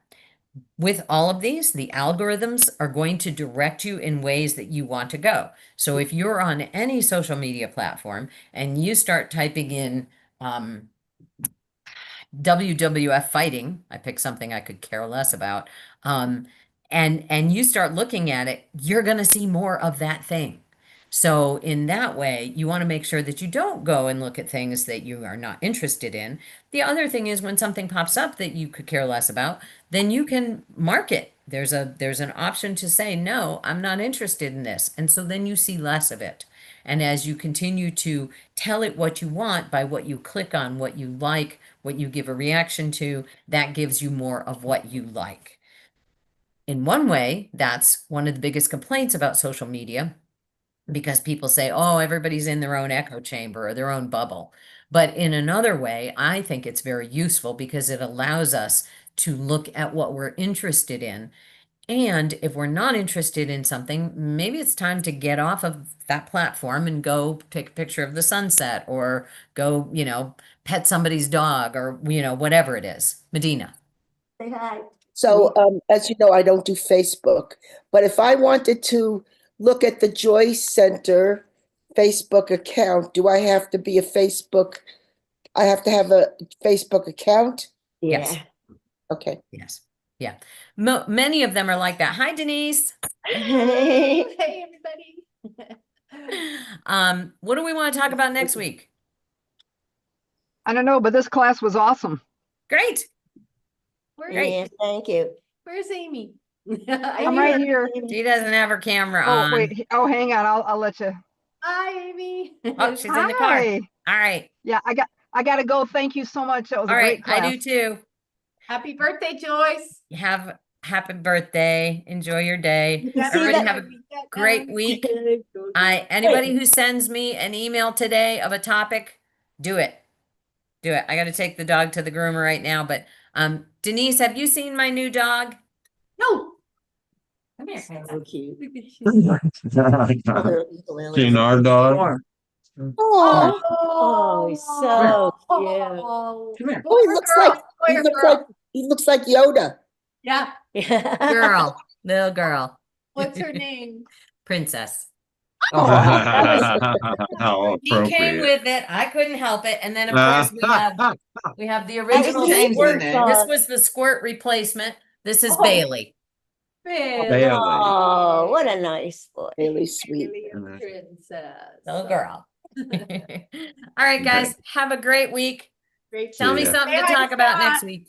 With all of these, the algorithms are going to direct you in ways that you want to go. So if you're on any social media platform and you start typing in WWF fighting, I picked something I could care less about, and you start looking at it, you're going to see more of that thing. So in that way, you want to make sure that you don't go and look at things that you are not interested in. The other thing is, when something pops up that you could care less about, then you can mark it. There's an option to say, no, I'm not interested in this. And so then you see less of it. And as you continue to tell it what you want by what you click on, what you like, what you give a reaction to, that gives you more of what you like. In one way, that's one of the biggest complaints about social media, because people say, oh, everybody's in their own echo chamber or their own bubble. But in another way, I think it's very useful because it allows us to look at what we're interested in. And if we're not interested in something, maybe it's time to get off of that platform and go take a picture of the sunset, or go, pet somebody's dog, or, whatever it is. Medina. Say hi. So, as you know, I don't do Facebook, but if I wanted to look at the Joy Center Facebook account, do I have to be I have to have a Facebook account? Yes. Yeah. Okay. Yes. Yeah. Many of them are like that. Hi, Denise. Hey, everybody. What do we want to talk about next week? I don't know, but this class was awesome. Great. Yeah, thank you. Where's Amy? I'm right here. She doesn't have her camera Oh, on. wait. Oh, hang on. I'll let you. Hi, Amy. Oh, she's in the car. Hi. All right. Yeah, I got to go. Thank you so much. That was All a right. great class. I do too. Happy birthday, Joyce. Have happy birthday. Enjoy your day. See Everybody that- have a great week. Anybody who sends me an email today of a topic, do it. Do it. I got to take the dog to the groomer right now, but Denise, have you seen my new dog? No. Come here. So cute. Seen our dog? Oh, he's so cute. Come here. Oh, he looks like Yoda. Yeah. Girl, little girl. What's her name? Princess. How He came appropriate. with it. I couldn't help it. And then of course we have the original James squirt. in there. This was the squirt replacement. This is Oh. Bailey. Bailey. Oh, what a nice boy. Really sweet. Princess. Little girl. All right, guys. Have a great week. Great. Tell me ya. something to Say hi to talk about Scott. next week.